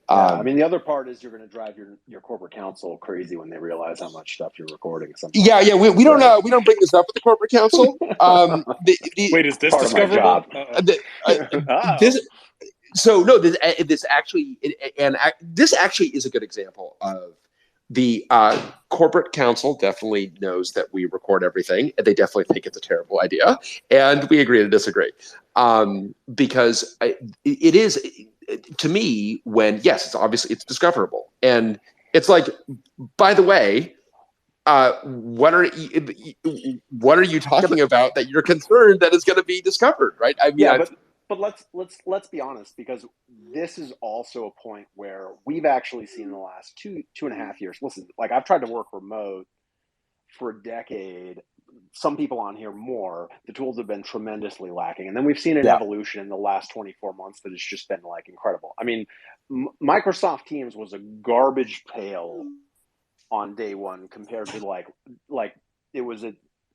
Yeah, the other part is you're going to drive your corporate counsel crazy when they realize how much stuff you're recording. Yeah, we don't bring this up with the corporate counsel. Wait, is this discoverable? This actually is a good example of the corporate counsel definitely knows that we record everything, and they definitely think it's a terrible idea, and we agree to disagree, because it is, to me, when yes, it's discoverable, and it's like, by the way, what are you talking about that you're concerned that is going to be discovered, right? I mean, but let's be honest, because this is also a point where we've actually seen in the last two and a half years. Listen, like, I've tried to work remote for a decade. Some people on here more. The tools have been tremendously lacking, and then we've seen an evolution in the last 24 months that has just been like incredible. I mean, Microsoft Teams was a garbage pail on day one compared to like it was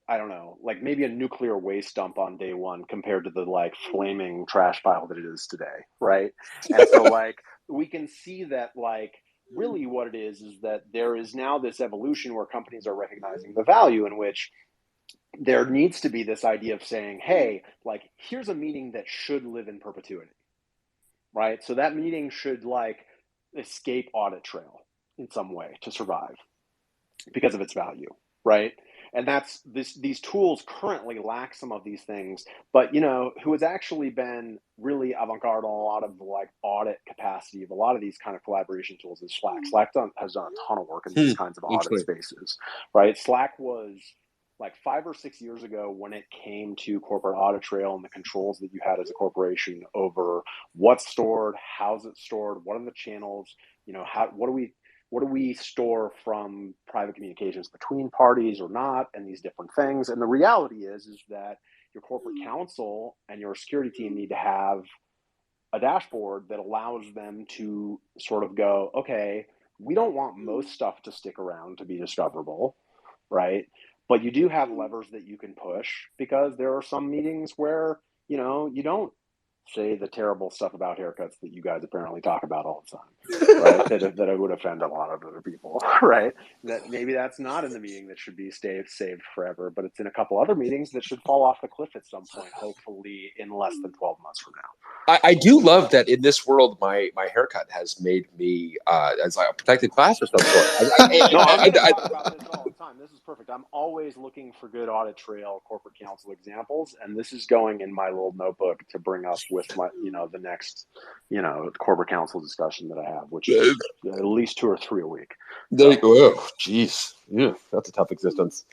I don't know, like maybe a nuclear waste dump on day one compared to the like flaming trash pile that it is today, right? And so like we can see that like really what it is that there is now this evolution where companies are recognizing the value in which there needs to be this idea of saying, hey, like, here's a meeting that should live in perpetuity, right? So that meeting should like escape audit trail in some way to survive because of its value, right? And that's these tools currently lack some of these things, but who has actually been really avant-garde on a lot of the like audit capacity of a lot of these kind of collaboration tools is Slack. Slack has done a ton of work in these kinds of audit spaces, right? Slack was like 5 or 6 years ago when it came to corporate audit trail and the controls that you had as a corporation over what's stored, how's it stored, what are the channels, what do we store from private communications between parties or not, and these different things. And the reality is that your corporate counsel and your security team need to have a dashboard that allows them to sort of go, okay, we don't want most stuff to stick around to be discoverable, right? But you do have levers that you can push, because there are some meetings where, you don't say the terrible stuff about haircuts that you guys apparently talk about all the time, right? that would offend a lot of other people, right? That maybe that's not in the meeting that should be saved forever, but it's in a couple other meetings that should fall off the cliff at some point, hopefully in less than 12 months from now. I do love that in this world, my haircut has made me as like a protected class or some sort. I'm talk about this all the time. This is perfect. I'm always looking for good audit trail corporate counsel examples, and this is going in my little notebook to bring up with my, the next, corporate counsel discussion that I have, which is at least 2 or 3 a week. Oh, geez, yeah, that's a tough existence.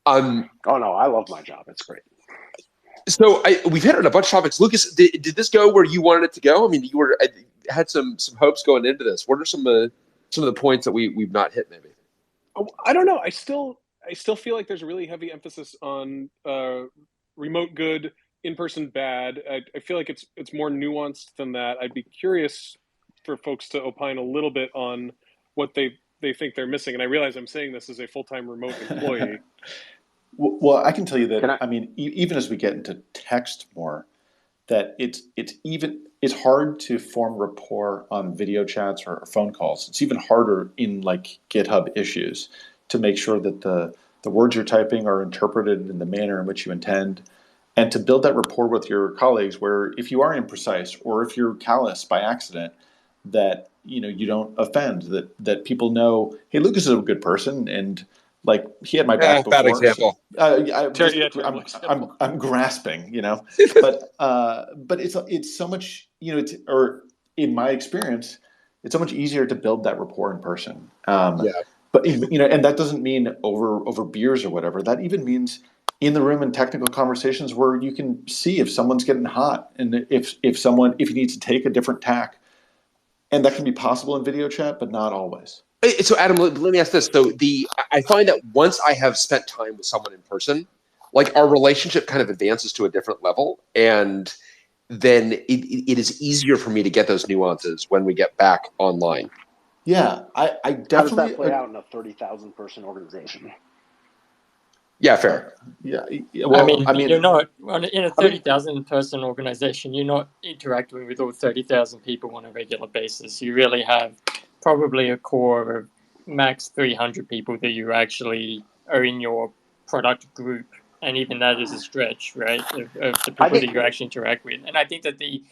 Oh no, I love my job. It's great. So we've hit on a bunch of topics. Lucas, did this go where you wanted it to go? I mean, you had some hopes going into this. What are some of the points that we've not hit? Maybe. Oh, I don't know. I still feel like there's a really heavy emphasis on remote good, in-person bad. I feel like it's more nuanced than that. I'd be curious for folks to opine a little bit on what they think they're missing. And I realize I'm saying this as a full-time remote employee. Well, I can tell you that, I mean, even as we get into text more, that it's hard to form rapport on video chats or phone calls. It's even harder in like GitHub issues to make sure that the words you're typing are interpreted in the manner in which you intend. and to build that rapport with your colleagues, where if you are imprecise or if you're callous by accident, that you don't offend, that people know, hey, Lucas is a good person, and like he had my back before. Bad example. I'm grasping, but it's so much, or in my experience, it's so much easier to build that rapport in person. But and that doesn't mean over beers or whatever. That even means in the room in technical conversations where you can see if someone's getting hot, and if he needs to take a different tack, and that can be possible in video chat, but not always. So Adam, let me ask this. So I find that once I have spent time with someone in person, like our relationship kind of advances to a different level, and then it is easier for me to get those nuances when we get back online. Yeah, I definitely. How does that play out in a 30,000 person organization? Yeah, fair. Yeah. Well, you're not in a 30,000 person organization. You're not interacting with all 30,000 people on a regular basis. You really have probably a core of max 300 people that you actually are in your product group, and even that is a stretch, right? Of the people that you actually interact with. And I think that the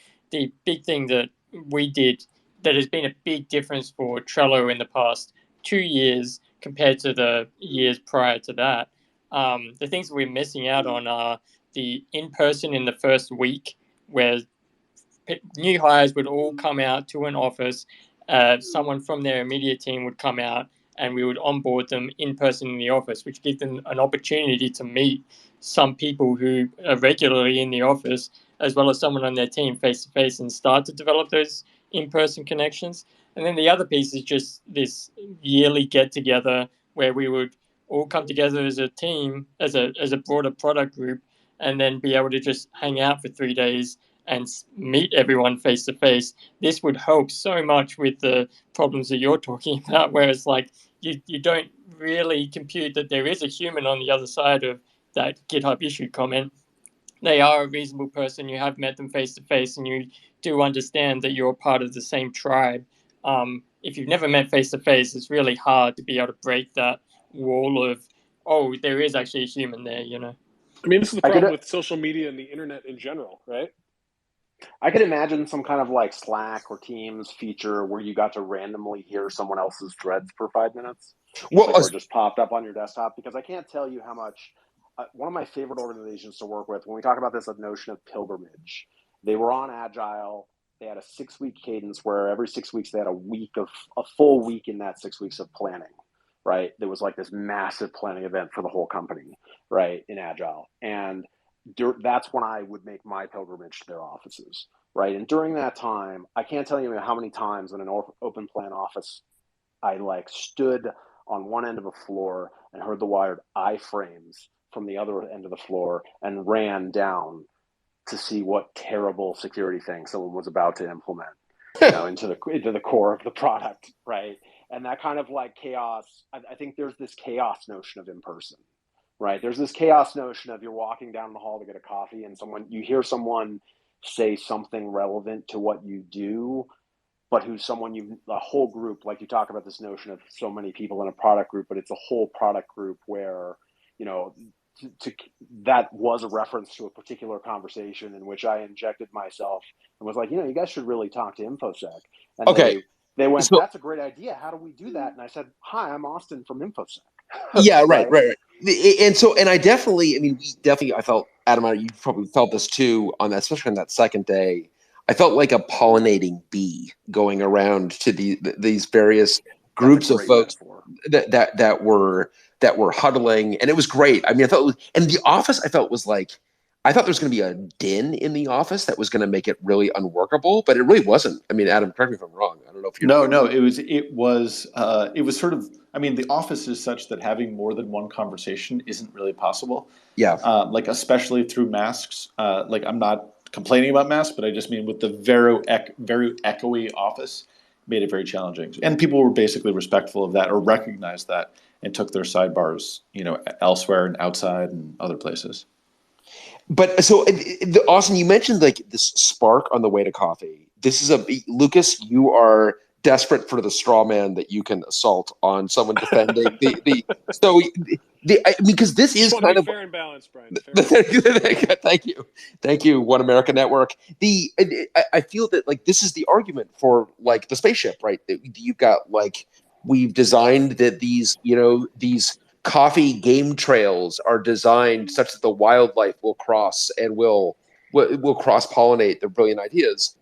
big thing that we did that has been a big difference for Trello in the past 2 years compared to the years prior to that. The things we're missing out on are the in-person in the first week, where new hires would all come out to an office. Someone from their immediate team would come out, and we would onboard them in person in the office, which gives them an opportunity to meet some people who are regularly in the office, as well as someone on their team face to face, and start to develop those in-person connections. And then the other piece is just this yearly get together where we would all come together as a team, as a broader product group, and then be able to just hang out for 3 days and meet everyone face to face. This would help so much with the problems that you're talking about, where it's like you don't really compute that there is a human on the other side of that GitHub issue comment. They are a reasonable person. You have met them face to face, and you do understand that you're part of the same tribe. If you've never met face to face, it's really hard to be able to break that wall of, oh, there is actually a human there, I mean, this is the problem with social media and the internet in general, right? I could imagine some kind of like Slack or Teams feature where you got to randomly hear someone else's threads for 5 minutes. Or just popped up on your desktop, because I can't tell you how much. One of my favorite organizations to work with, when we talk about this notion of pilgrimage, they were on Agile. They had a 6-week cadence where every 6 weeks they had a full week in that 6 weeks of planning, right? There was like this massive planning event for the whole company, right, in Agile. And that's when I would make my pilgrimage to their offices, right? And during that time, I can't tell you how many times in an open plan office I like stood on one end of a floor and heard the wired iframes from the other end of the floor and ran down to see what terrible security thing someone was about to implement, into the core of the product, right? And that kind of like chaos, I think there's this chaos notion of in-person, right? There's this chaos notion of you're walking down the hall to get a coffee and you hear someone say something relevant to what you do, but who's someone a whole group, like you talk about this notion of so many people in a product group, but it's a whole product group where, that was a reference to a particular conversation in which I injected myself and was like, you guys should really talk to InfoSec. And okay. They went, that's a great idea. How do we do that? And I said, hi, I'm Austin from InfoSec. Yeah, right. And I felt, Adam, you probably felt this too on that, especially on that second day. I felt like a pollinating bee going around to these various groups of folks that were huddling, and it was great. I mean, and the office I thought there was going to be a din in the office that was going to make it really unworkable, but it really wasn't. I mean, Adam, correct me if I'm wrong. I don't know if you're No, it was sort of. I mean, the office is such that having more than one conversation isn't really possible. Yeah. Like especially through masks. Like I'm not complaining about masks, but I just mean with the very echoey office made it very challenging. And people were basically respectful of that or recognized that and took their sidebars, elsewhere and outside and other places. But so, Austin, you mentioned like this spark on the way to coffee. This is Lucas, you are desperate for the straw man that you can assault on someone defending because this is kind of fair and balanced, Brian. Thank you, One America Network. I feel that like this is the argument for like the spaceship, right? You've got like we've designed that these coffee game trails are designed such that the wildlife will cross and will cross-pollinate their brilliant ideas.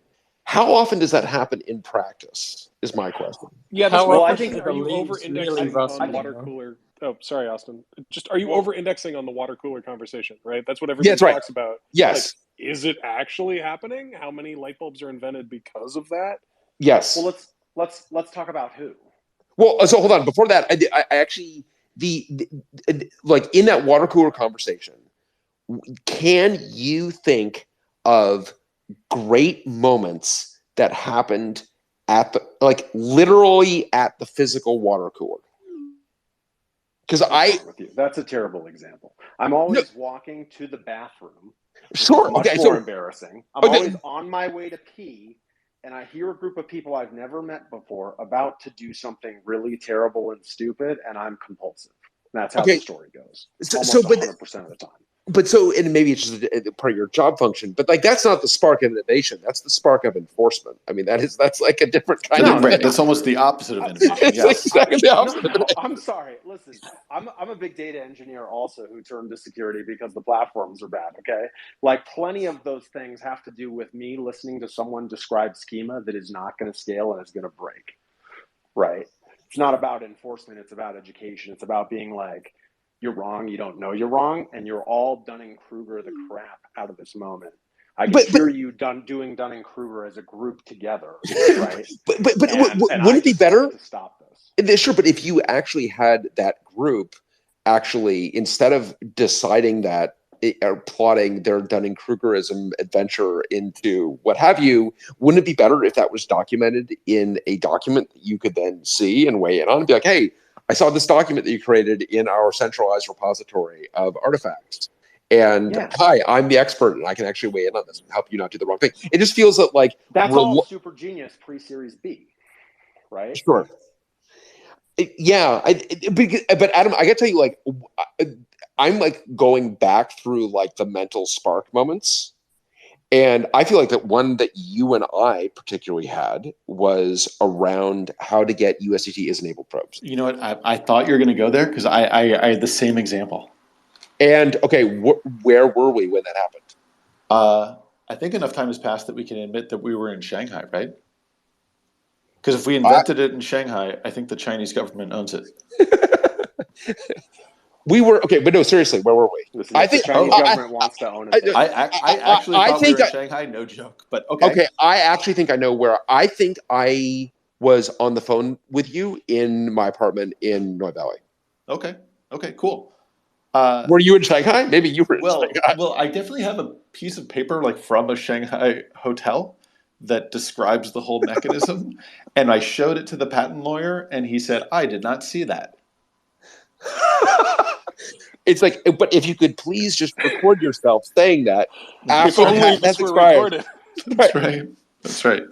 How often does that happen in practice is my question. Yeah, that's my question. Are you over-indexing on water cooler? Oh, sorry, Austin. Are you over-indexing on the water cooler conversation, right? That's what everybody talks about. Yes. Like, is it actually happening? How many light bulbs are invented because of that? Yes. Well, let's talk about who. Well, so hold on. Before that, I actually like in that water cooler conversation, can you think of great moments that happened at literally at the physical water cooler? Because that's a terrible example. I'm always walking to the bathroom. Sure. Much more embarrassing. I'm always on my way to pee, and I hear a group of people I've never met before about to do something really terrible and stupid, and I'm compulsive. That's how the story goes. Almost 100% of the time. And maybe it's just part of your job function, but like that's not the spark of innovation. That's the spark of enforcement. I mean, that's like a different kind of thing. That's almost the opposite of innovation. Yes. Exactly the opposite. No, I'm sorry. Listen, I'm a big data engineer also who turned to security because the platforms are bad. Okay, like plenty of those things have to do with me listening to someone describe schema that is not going to scale and is going to break. Right? It's not about enforcement. It's about education. It's about being like, you're wrong, you don't know you're wrong, and you're all Dunning-Kruger the crap out of this moment. I can hear you doing Dunning-Kruger as a group together, right? Wouldn't it be better to stop this? Sure, but if you actually had that group actually, instead of deciding that or plotting their Dunning-Krugerism adventure into what have you, wouldn't it be better if that was documented in a document that you could then see and weigh in on and be like, hey, I saw this document that you created in our centralized repository of artifacts. And hi, I'm the expert and I can actually weigh in on this and help you not do the wrong thing. It just feels that like that's all super genius pre-Series B, right? Sure. Yeah. But Adam, I got to tell you, like, I'm like going back through like the mental spark moments. And I feel like that one that you and I particularly had was around how to get USDT as enabled probes. You know what? I thought you were going to go there because I had the same example. And okay, where were we when that happened? I think enough time has passed that we can admit that we were in Shanghai, right? Because if we invented it in Shanghai, I think the Chinese government owns it. We were okay, but no, seriously, where were we? Listen, I think the Chinese government wants to own it. I actually thought we were in Shanghai. No joke, but okay. Okay, I actually think I know where. I think I was on the phone with you in my apartment in North Valley. Okay, cool. Were you in Shanghai? Maybe you were in Shanghai. Well, I definitely have a piece of paper like from a Shanghai hotel that describes the whole mechanism, and I showed it to the patent lawyer, and he said, "I did not see that." It's like, but if you could please just record yourself saying that after the patent has expired. That's right.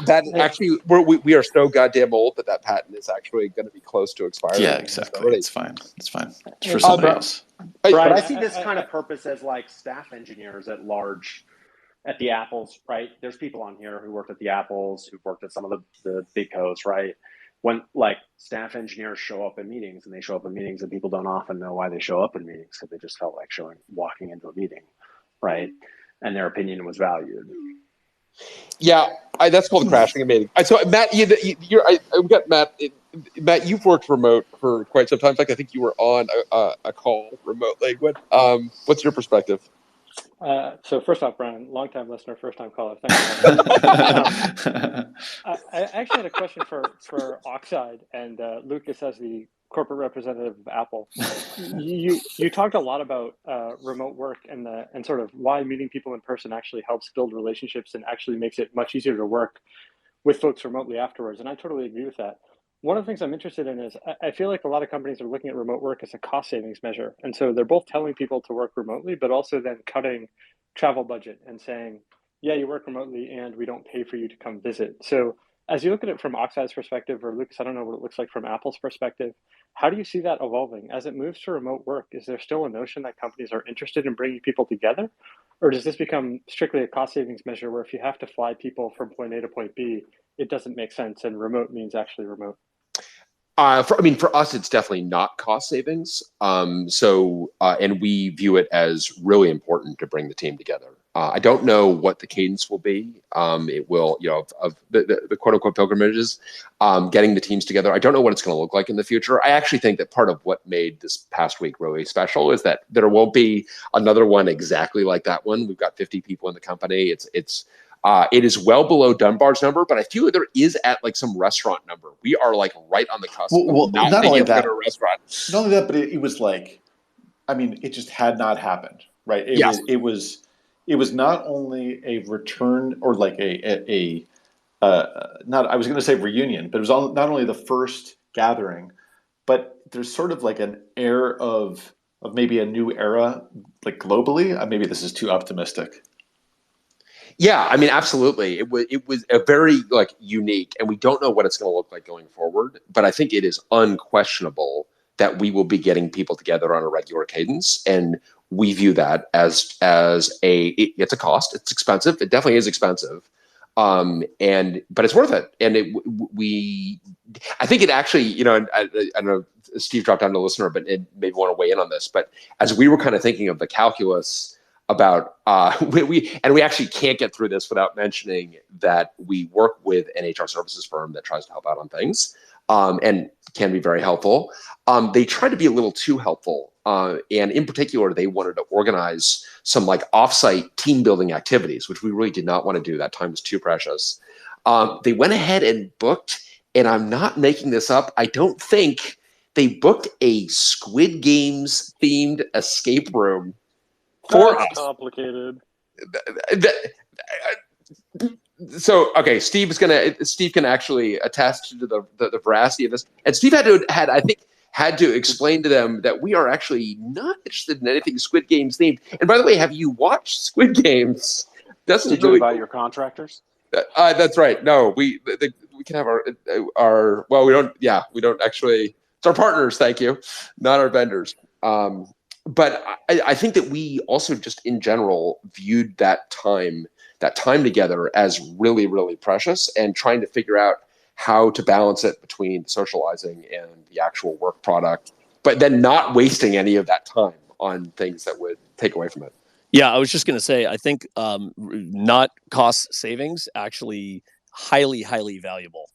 That actually, we are so goddamn old that patent is actually going to be close to expiring. Yeah, exactly. It's fine. It's for somebody else. But I see this kind of purpose as like staff engineers at large at the Apples, right? There's people on here who worked at the Apples, who've worked at some of the big co's, right? When like staff engineers show up in meetings, and people don't often know why they show up in meetings because they just felt like walking into a meeting, right? And their opinion was valued. Yeah, that's called crashing a meeting. So Matt, I've got Matt. Matt, you've worked remote for quite some time. In fact, I think you were on a call remotely. What's your perspective? So first off, Brian, long-time listener, first-time caller. Thank you. I actually had a question for Oxide and Lucas as the corporate representative of Apple. You talked a lot about remote work and sort of why meeting people in person actually helps build relationships and actually makes it much easier to work with folks remotely afterwards. And I totally agree with that. One of the things I'm interested in is I feel like a lot of companies are looking at remote work as a cost savings measure. And so they're both telling people to work remotely, but also then cutting travel budget and saying, yeah, you work remotely and we don't pay for you to come visit. So As you look at it from Oxide's perspective, or Lucas, I don't know what it looks like from Apple's perspective, how do you see that evolving? As it moves to remote work, is there still a notion that companies are interested in bringing people together? Or does this become strictly a cost savings measure where if you have to fly people from point A to point B, it doesn't make sense and remote means actually remote? For us, it's definitely not cost savings. And we view it as really important to bring the team together. I don't know what the cadence will be. It will, of the quote unquote pilgrimages, getting the teams together. I don't know what it's going to look like in the future. I actually think that part of what made this past week really special is that there won't be another one exactly like that one. We've got 50 people in the company. It is well below Dunbar's number, but I feel there is at like some restaurant number. We are like right on the cusp of not being able to go to a restaurant. Not only that, but it was like, it just had not happened, right? It was not only a return or like I was going to say reunion, but it was not only the first gathering, but there's sort of like an air of maybe a new era, like globally. Maybe this is too optimistic. Yeah, absolutely. It was a very unique, and we don't know what it's going to look like going forward. But I think it is unquestionable that we will be getting people together on a regular cadence, and we view that as it's a cost. It's expensive. It definitely is expensive, but it's worth it. And I think it actually, I don't know. Steve dropped down to listener, but it maybe want to weigh in on this. But as we were kind of thinking of the calculus about we actually can't get through this without mentioning that we work with an HR services firm that tries to help out on things and can be very helpful. They try to be a little too helpful, and in particular, they wanted to organize some offsite team building activities, which we really did not want to do. That time was too precious. They went ahead and booked, and I'm not making this up, I don't think they booked a Squid Games themed escape room for us. Complicated. So okay, Steve can actually attest to the veracity of this, and Steve had to explain to them that we are actually not interested in anything Squid Games themed. And by the way, have you watched Squid Games? Did you invite your contractors? That's right. No, we can have our well, we don't actually. It's our partners. Thank you, not our vendors. But I think that we also just in general viewed that time together as really, really precious, and trying to figure out how to balance it between socializing and the actual work product, but then not wasting any of that time on things that would take away from it. Yeah, I was just going to say, I think not cost savings, actually highly, highly valuable.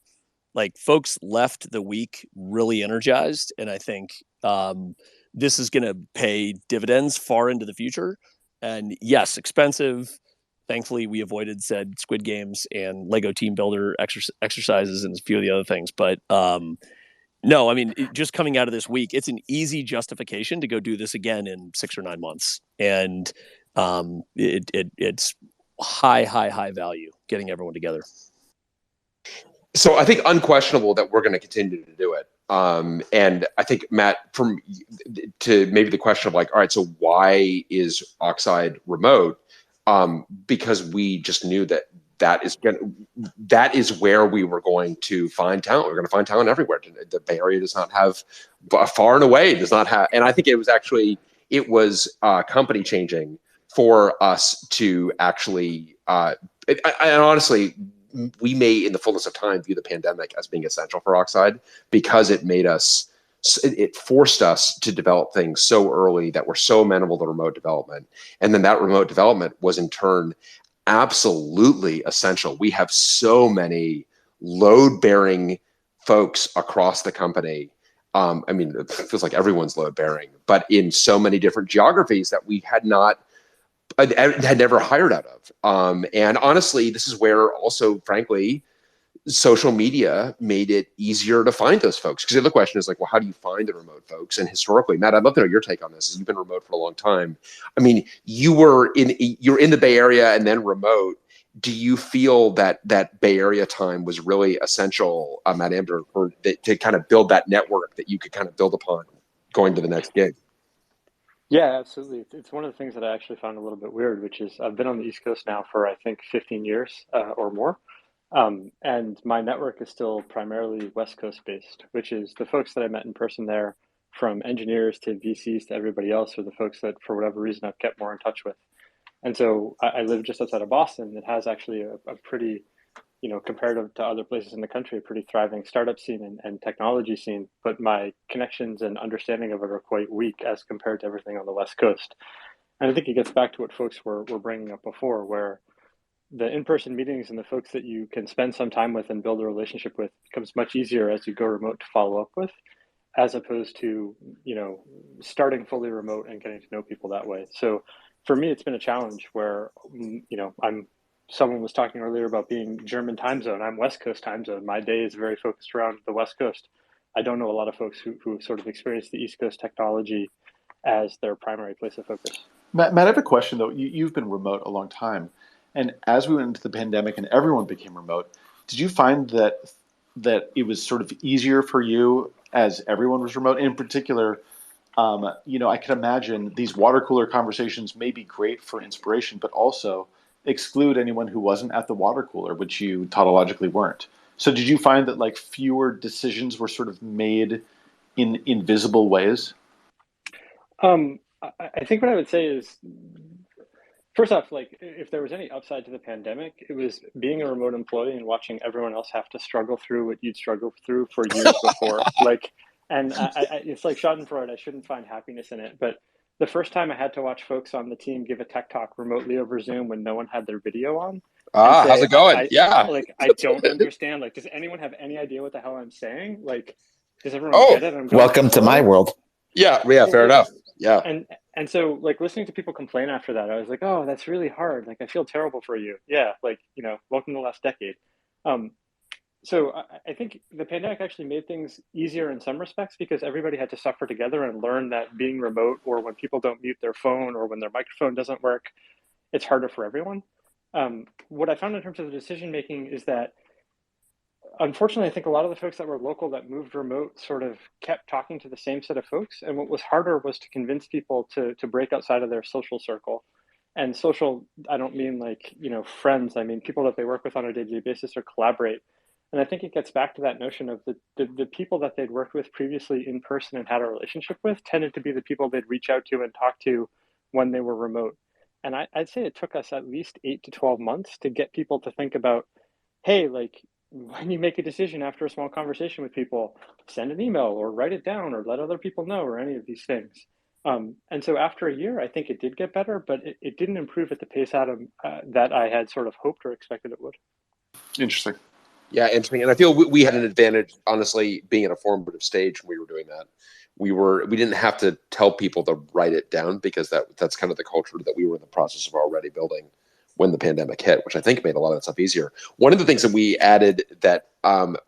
Like folks left the week really energized, and I think this is going to pay dividends far into the future. And yes, expensive. Thankfully, we avoided said Squid Games and Lego Team Builder exercises and a few of the other things. But no, just coming out of this week, it's an easy justification to go do this again in 6 or 9 months. And it's high value getting everyone together. So I think unquestionable that we're going to continue to do it. And I think, Matt, to maybe the question of all right, so why is Oxide remote? Because we just knew that is where we were going to find talent. We're going to find talent everywhere. The Bay Area does not have, far and away does not have, and I think it was company changing for us to actually, and honestly, we may, in the fullness of time, view the pandemic as being essential for Oxide because it forced us to develop things so early that were so amenable to remote development. And then that remote development was in turn absolutely essential. We have so many load-bearing folks across the company. It feels like everyone's load-bearing, but in so many different geographies that we had never hired out of. And honestly, this is where also, frankly, social media made it easier to find those folks. Because the other question is well, how do you find the remote folks? And historically, Matt, I'd love to know your take on this, as you've been remote for a long time. You're in the Bay Area and then remote. Do you feel that Bay Area time was really essential, Matt Amder, to kind of build that network that you could kind of build upon going to the next gig? Yeah, absolutely. It's one of the things that I actually found a little bit weird, which is I've been on the East Coast now for, I think, 15 years or more. And my network is still primarily West Coast based, which is the folks that I met in person there, from engineers to VCs to everybody else, are the folks that, for whatever reason, I've kept more in touch with. And so I live just outside of Boston. It has actually a pretty, comparative to other places in the country, a pretty thriving startup scene and technology scene. But my connections and understanding of it are quite weak as compared to everything on the West Coast. And I think it gets back to what folks were bringing up before, where the in-person meetings and the folks that you can spend some time with and build a relationship with becomes much easier as you go remote to follow up with, as opposed to, starting fully remote and getting to know people that way. So for me, it's been a challenge where, someone was talking earlier about being German time zone. I'm West Coast time zone. My day is very focused around the West Coast. I don't know a lot of folks who sort of experienced the East Coast technology as their primary place of focus. Matt, I have a question though. You've been remote a long time. And as we went into the pandemic and everyone became remote, did you find that it was sort of easier for you as everyone was remote? In particular, I can imagine these water cooler conversations may be great for inspiration, but also exclude anyone who wasn't at the water cooler, which you tautologically weren't. So did you find that like fewer decisions were sort of made in invisible ways? I think what I would say is, first off, like, if there was any upside to the pandemic, it was being a remote employee and watching everyone else have to struggle through what you'd struggled through for years before. And it's like Schadenfreude. I shouldn't find happiness in it, but the first time I had to watch folks on the team give a tech talk remotely over Zoom when no one had their video on. Say, how's it going? I don't understand. Like, does anyone have any idea what the hell I'm saying? Like, does everyone get it? I'm going welcome to my world. Yeah, fair enough. Yeah. And so, like, listening to people complain after that, I was like, oh, that's really hard. Like, I feel terrible for you. Yeah, like, welcome to the last decade. So I think the pandemic actually made things easier in some respects because everybody had to suffer together and learn that being remote, or when people don't mute their phone or when their microphone doesn't work, it's harder for everyone. What I found in terms of the decision making is that, unfortunately, I think a lot of the folks that were local that moved remote sort of kept talking to the same set of folks. And what was harder was to convince people to break outside of their social circle. And social, I don't mean like, friends. I mean people that they work with on a day-to-day basis or collaborate. And I think it gets back to that notion of the people that they'd worked with previously in person and had a relationship with tended to be the people they'd reach out to and talk to when they were remote. And I'd say it took us at least 8 to 12 months to get people to think about, hey, like, when you make a decision after a small conversation with people, send an email or write it down or let other people know, or any of these things. And so after a year, I think it did get better, but it didn't improve at the pace, Adam, that I had sort of hoped or expected it would. Interesting. Yeah, interesting. And I feel we had an advantage, honestly, being at a formative stage when we were doing that. We didn't have to tell people to write it down because that's kind of the culture that we were in the process of already building when the pandemic hit, which I think made a lot of that stuff easier. One of the things that we added that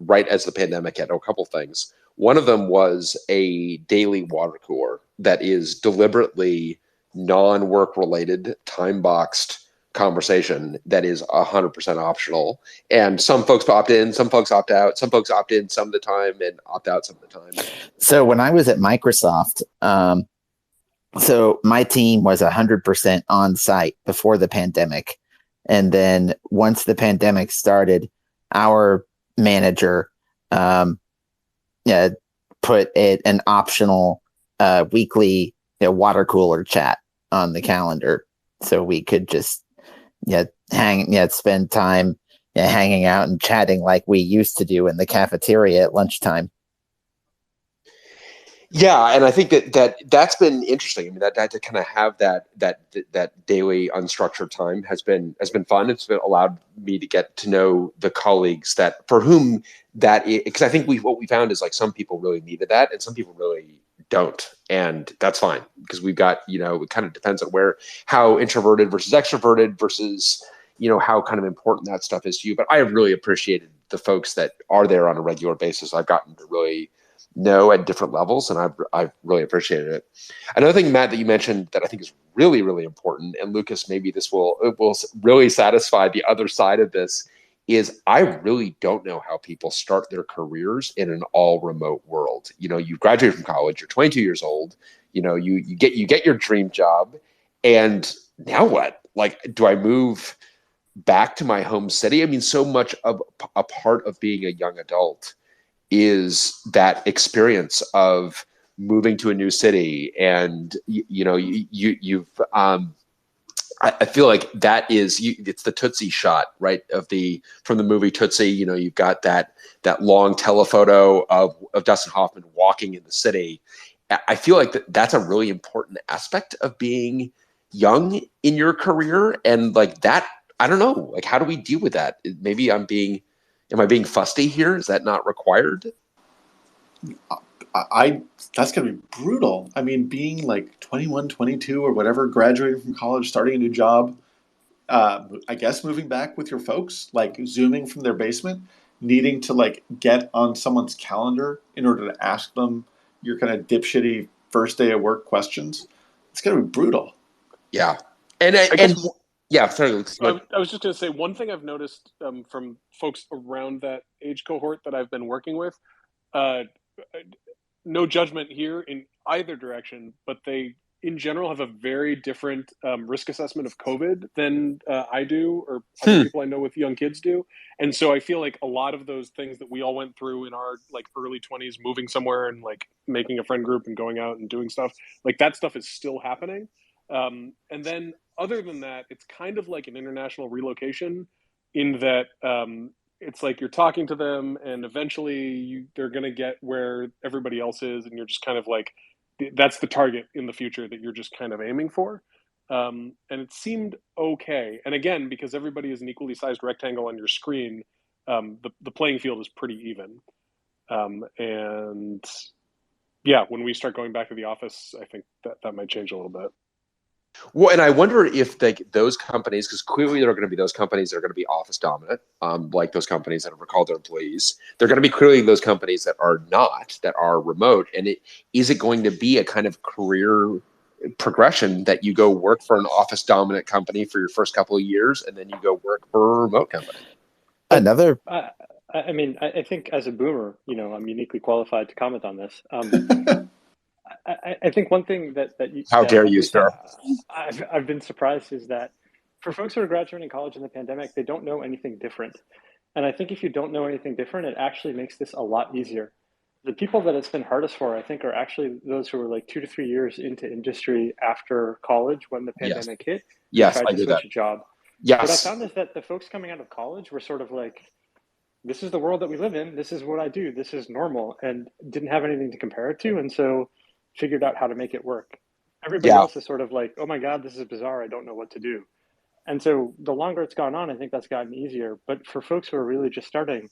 right as the pandemic hit, a couple things. One of them was a daily water cooler that is deliberately non-work related, time-boxed conversation that is 100% optional. And some folks opt in, some folks opt out, some folks opt in some of the time and opt out some of the time. So when I was at Microsoft, so my team was 100% on site before the pandemic. And then once the pandemic started, our manager put an optional weekly water cooler chat on the calendar. So we could just spend time hanging out and chatting like we used to do in the cafeteria at lunchtime. Yeah, and I think that's been interesting. I mean, that to kind of have that daily unstructured time has been fun. It's been allowed me to get to know the colleagues that for whom that is, because I think what we found is like some people really needed that and some people really don't, and that's fine because we've got it kind of depends on how introverted versus extroverted versus how kind of important that stuff is to you. But I have really appreciated the folks that are there on a regular basis. I've gotten to really know at different levels, and I've really appreciated it. Another thing, Matt, that you mentioned that I think is really, really important, and Lucas, maybe this will really satisfy the other side of this, is I really don't know how people start their careers in an all remote world. You graduate from college, you're 22 years old, you get your dream job, and now what? Like, do I move back to my home city. I mean, so much of a part of being a young adult is that experience of moving to a new city, and you've I feel like that is it's the Tootsie shot, right? From the movie Tootsie. You've got that long telephoto of Dustin Hoffman walking in the city. I feel like that's a really important aspect of being young in your career, and like that. I don't know. Like, how do we deal with that? Maybe am I being fusty here? Is that not required? That's going to be brutal. I mean, being like 21, 22 or whatever, graduating from college, starting a new job, I guess moving back with your folks, like Zooming from their basement, needing to like get on someone's calendar in order to ask them your kind of dipshitty first day of work questions. It's going to be brutal. Yeah. Yeah, sorry. I was just going to say, one thing I've noticed from folks around that age cohort that I've been working with, no judgment here in either direction, but they, in general, have a very different risk assessment of COVID than I do, or other people I know with young kids do. And so I feel like a lot of those things that we all went through in our like early 20s, moving somewhere and like making a friend group and going out and doing stuff, like that stuff is still happening. And then other than that, it's kind of like an international relocation in that it's like you're talking to them and eventually they're going to get where everybody else is. And you're just kind of like, that's the target in the future that you're just kind of aiming for. And it seemed okay. And again, because everybody is an equally sized rectangle on your screen, the playing field is pretty even. And yeah, when we start going back to the office, I think that might change a little bit. Well, and I wonder if those companies, because clearly there are going to be those companies that are going to be office dominant, like those companies that have recalled their employees. They're going to be clearly those companies that are not, that are remote. And is it going to be a kind of career progression that you go work for an office dominant company for your first couple of years, and then you go work for a remote company? Another. I mean, I think as a boomer, I'm uniquely qualified to comment on this. I think one thing that you... How dare you, sir? I've been surprised is that for folks who are graduating college in the pandemic, they don't know anything different. And I think if you don't know anything different, it actually makes this a lot easier. The people that it's been hardest for, I think, are actually those who were like 2 to 3 years into industry after college when the pandemic hit. Yes, tried I to do switch that. a job. Yes. What I found is that the folks coming out of college were sort of like, this is the world that we live in. This is what I do. This is normal, and didn't have anything to compare it to. And so figured out how to make it work. Everybody else is sort of like, oh my God, this is bizarre. I don't know what to do. And so the longer it's gone on, I think that's gotten easier. But for folks who are really just starting,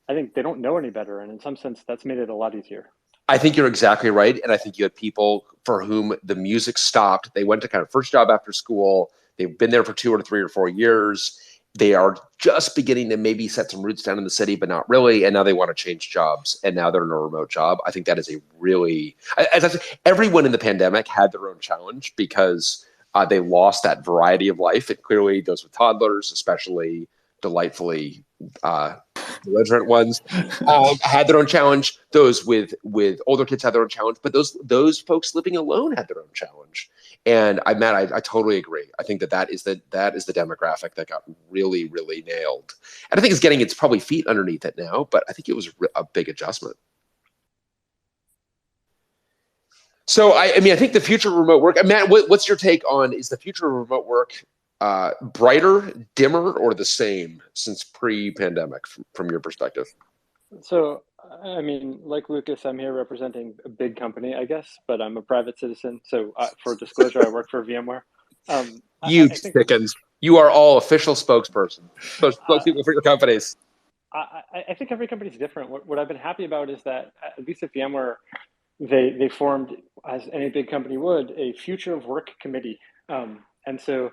I think they don't know any better. And in some sense, that's made it a lot easier. I think you're exactly right. And I think you had people for whom the music stopped. They went to kind of first job after school. They've been there for 2 or 3 or 4 years. They are just beginning to maybe set some roots down in the city, but not really. And now they want to change jobs. And now they're in a remote job. I think that is a really, as I said, everyone in the pandemic had their own challenge because they lost that variety of life. And clearly those with toddlers, especially delightfully belligerent ones, had their own challenge. Those with older kids had their own challenge, but those folks living alone had their own challenge. And I totally agree. I think that is the demographic that got really, really nailed. And I think it's getting its probably feet underneath it now, but I think it was a big adjustment. So I mean, I think the future of remote work. Matt, what's your take on, is the future of remote work brighter, dimmer, or the same since pre-pandemic from your perspective? So, I mean, like Lucas, I'm here representing a big company, I guess, but I'm a private citizen. So for disclosure, I work for VMware. You chickens. You are all official spokespeople for your companies. I think every company is different. What I've been happy about is that, at least at VMware, they formed, as any big company would, a future of work committee. And so,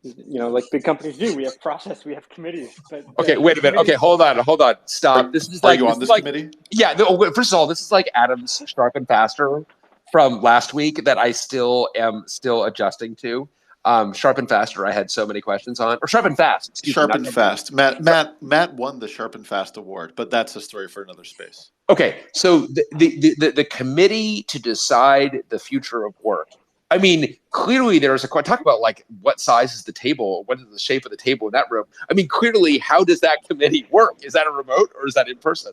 like big companies do, we have process, we have committees. But okay, wait a minute. Okay, hold on. Stop. This is like, are you on this committee? Yeah. First of all, this is like Adam's Sharp and Faster from last week that I still am adjusting to. Sharp and Faster, I had so many questions on, or Sharp and Fast. Sharp and Fast. Matt won the Sharp and Fast award, but that's a story for another space. Okay, so the committee to decide the future of work. I mean, clearly there's talk about like what size is the table, what is the shape of the table in that room. I mean, clearly, how does that committee work? Is that a remote or is that in person?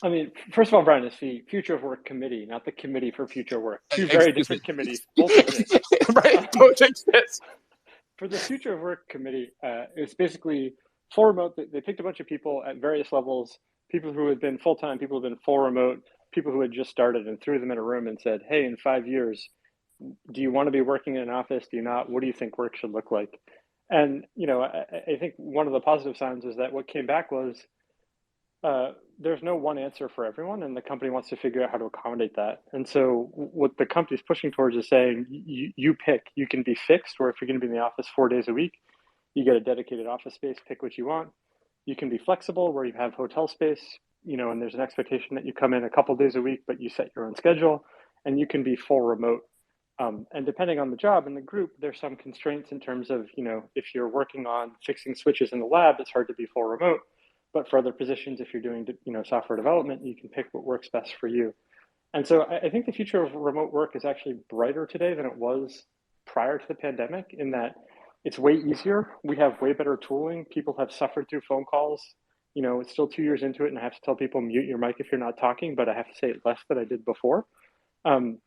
I mean, first of all, Brian, it's the Future of Work Committee, not the Committee for Future Work. Two very different committees, both exist. Right, both exist. For the Future of Work Committee, it's basically full remote. They picked a bunch of people at various levels, people who had been full-time, people who had been full remote, people who had just started, and threw them in a room and said, hey, in 5 years, do you want to be working in an office? Do you not? What do you think work should look like? And, I think one of the positive signs is that what came back was there's no one answer for everyone, and the company wants to figure out how to accommodate that. And so what the company's pushing towards is saying, you pick. You can be fixed, or if you're going to be in the office 4 days a week, you get a dedicated office space, pick what you want. You can be flexible, where you have hotel space, and there's an expectation that you come in a couple days a week, but you set your own schedule, and you can be full remote. And depending on the job and the group, there's some constraints in terms of, if you're working on fixing switches in the lab, it's hard to be full remote. But for other positions, if you're doing, software development, you can pick what works best for you. And so I think the future of remote work is actually brighter today than it was prior to the pandemic, in that it's way easier. We have way better tooling. People have suffered through phone calls. It's still 2 years into it, and I have to tell people mute your mic if you're not talking, but I have to say it less than I did before. And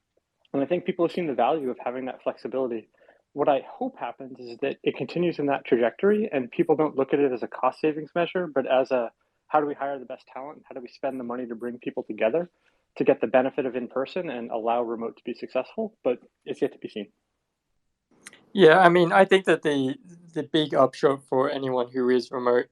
I think people have seen the value of having that flexibility. What I hope happens is that it continues in that trajectory, and people don't look at it as a cost savings measure, but as a, how do we hire the best talent? How do we spend the money to bring people together to get the benefit of in person and allow remote to be successful? But it's yet to be seen. Yeah, I mean, I think that the big upshot for anyone who is remote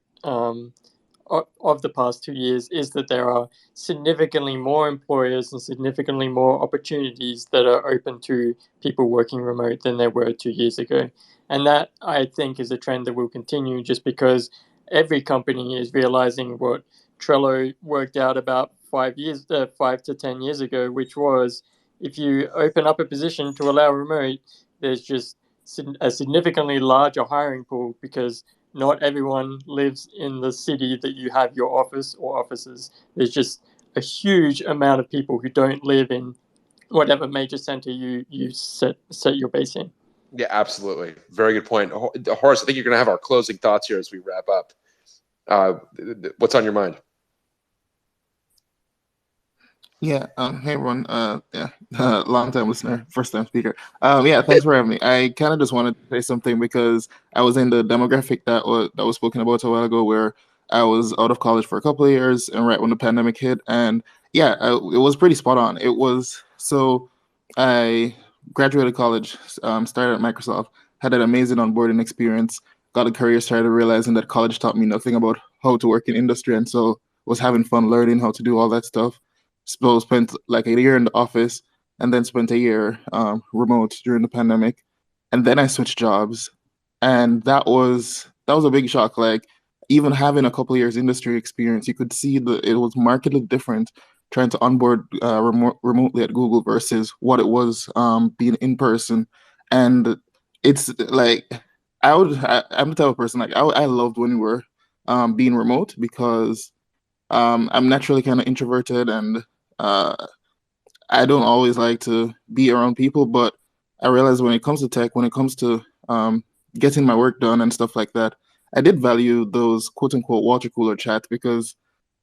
of the past 2 years is that there are significantly more employers and significantly more opportunities that are open to people working remote than there were 2 years ago. And that, I think, is a trend that will continue, just because every company is realizing what Trello worked out about 5 to 10 years ago, which was, if you open up a position to allow remote, there's just a significantly larger hiring pool, because not everyone lives in the city that you have your office or offices. There's just a huge amount of people who don't live in whatever major center you set your base in. Yeah, absolutely. Very good point. Horace, I think you're going to have our closing thoughts here as we wrap up. What's on your mind? Yeah. Hey everyone. Long time listener, first time speaker. Yeah. Thanks for having me. I kind of just wanted to say something because I was in the demographic that was spoken about a while ago, where I was out of college for a couple of years, and right when the pandemic hit, and yeah, it was pretty spot on. It was so I graduated college, started at Microsoft, had an amazing onboarding experience, got a career, started realizing that college taught me nothing about how to work in industry, and so was having fun learning how to do all that stuff. So spent like a year in the office, and then spent a year remote during the pandemic, and then I switched jobs, and that was a big shock. Like, even having a couple of years industry experience, you could see that it was markedly different trying to onboard remotely at Google versus what it was being in person. And it's like I'm the type of person, like I loved when we were being remote, because I'm naturally kind of introverted, and I don't always like to be around people. But I realized when it comes to tech, when it comes to getting my work done and stuff like that, I did value those quote unquote water cooler chats, because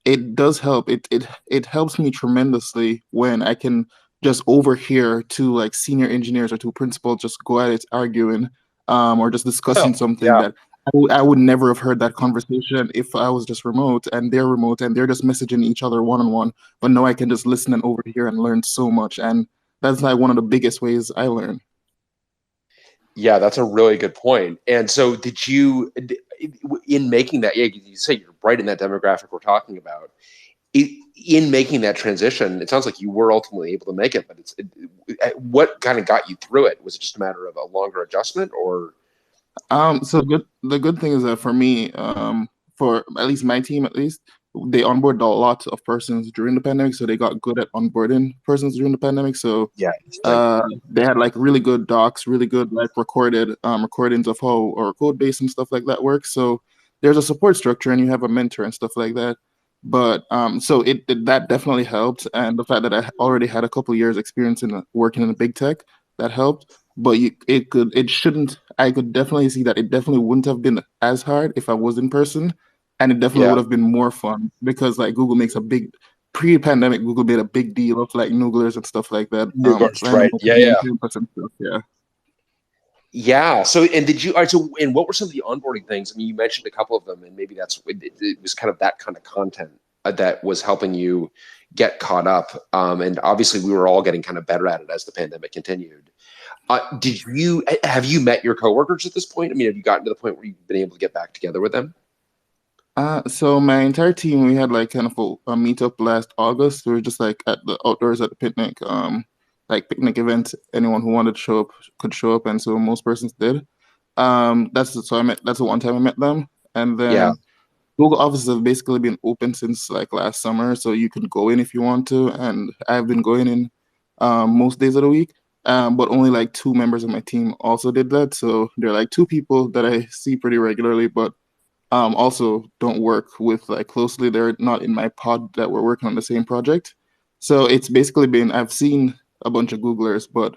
it does help. It helps me tremendously when I can just overhear two like senior engineers or two principals just go at it arguing, or just discussing something that I would never have heard that conversation if I was just remote, and they're just messaging each other one-on-one. But no, I can just listen and overhear and learn so much. And that's like one of the biggest ways I learn. Yeah, that's a really good point. And so did you, in making that, yeah, you say you're right in that demographic we're talking about, in making that transition, it sounds like you were ultimately able to make it, but what kind of got you through it? Was it just a matter of a longer adjustment, or? So the good thing is that for me, for at least my team, they onboarded a lot of persons during the pandemic, so they got good at onboarding persons during the pandemic. So yeah, they had like really good docs, really good like recorded recordings of how our code base and stuff like that works. So there's a support structure, and you have a mentor and stuff like that. But so that definitely helped, and the fact that I already had a couple of years experience in working in a big tech that helped. But I could definitely see that it definitely wouldn't have been as hard if I was in person, and it definitely would have been more fun because like Google makes a big pre-pandemic. Google made a big deal of like Nooglers and stuff like that. Nooglers, right? Stuff, yeah. Yeah. So, and did you? All right. So, and what were some of the onboarding things? I mean, you mentioned a couple of them, and maybe it was kind of that kind of content that was helping you get caught up. And obviously, we were all getting kind of better at it as the pandemic continued. Have you met your coworkers at this point? I mean, have you gotten to the point where you've been able to get back together with them? So my entire team, we had like kind of a meetup last August. We were just like at the outdoors at the picnic, like picnic event. Anyone who wanted to show up could show up, and so most persons did. That's the one time I met them, and then Google offices have basically been open since like last summer, so you can go in if you want to, and I've been going in most days of the week. But only like 2 members of my team also did that, so there are like 2 people that I see pretty regularly, but also don't work with like closely. They're not in my pod that we're working on the same project. So it's basically been, I've seen a bunch of Googlers, but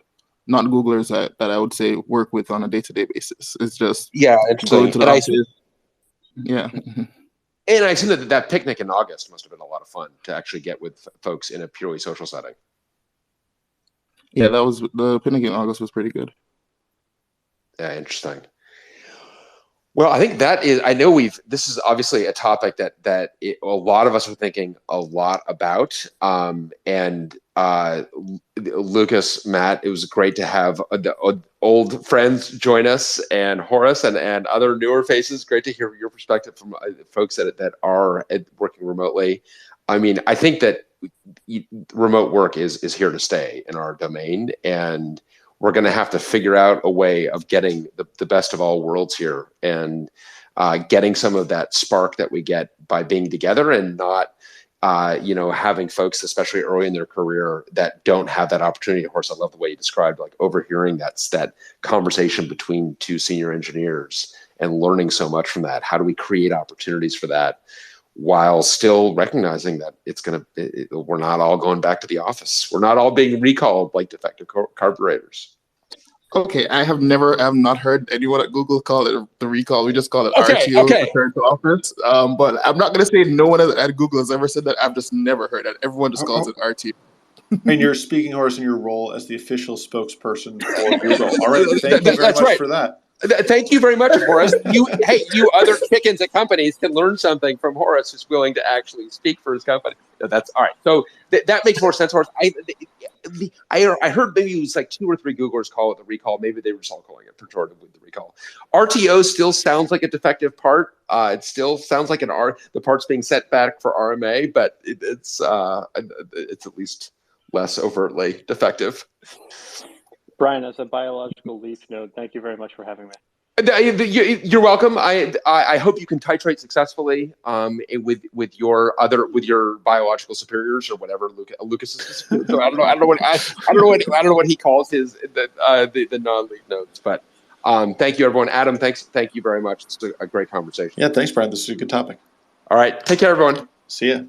not Googlers that I would say work with on a day-to-day basis. It's just go into the office. And I assume that picnic in August must have been a lot of fun to actually get with folks in a purely social setting. Yeah, the picnic in August was pretty good. Yeah, interesting. Well, I think this is obviously a topic that a lot of us are thinking a lot about. And Lucas, Matt, it was great to have the old friends join us, and Horace and other newer faces. Great to hear your perspective from folks that are working remotely. I mean, I think that remote work is here to stay in our domain, and we're going to have to figure out a way of getting the best of all worlds here, and getting some of that spark that we get by being together, and not, having folks, especially early in their career, that don't have that opportunity. Of course, I love the way you described, like overhearing that conversation between 2 senior engineers and learning so much from that. How do we create opportunities for that, while still recognizing that we're not all going back to the office. We're not all being recalled like defective carburetors. Okay, I have not heard anyone at Google call it the recall. We just call it RTO, return to office. But I'm not going to say no one at Google has ever said that. I've just never heard it. Everyone just calls it RTO. And you're speaking, Horace, in your role as the official spokesperson for Google. All right, thank you very much for that. Thank you very much, Horace. You other chickens at companies can learn something from Horace, who's willing to actually speak for his company. No, that's all right. So that makes more sense, Horace. I heard maybe it was like 2 or 3 Googlers call it the recall. Maybe they were just all calling it pejoratively the recall. RTO still sounds like a defective part. It still sounds like the part's being set back for RMA, but it's at least less overtly defective. Brian, as a biological leaf node, thank you very much for having me. You're welcome. I hope you can titrate successfully with your biological superiors or whatever Lucas is. So I don't know what he calls the non-leaf nodes. But thank you, everyone. Adam, thank you very much. It's a great conversation. Yeah, thanks, Brian. This is a good topic. All right, take care, everyone. See ya.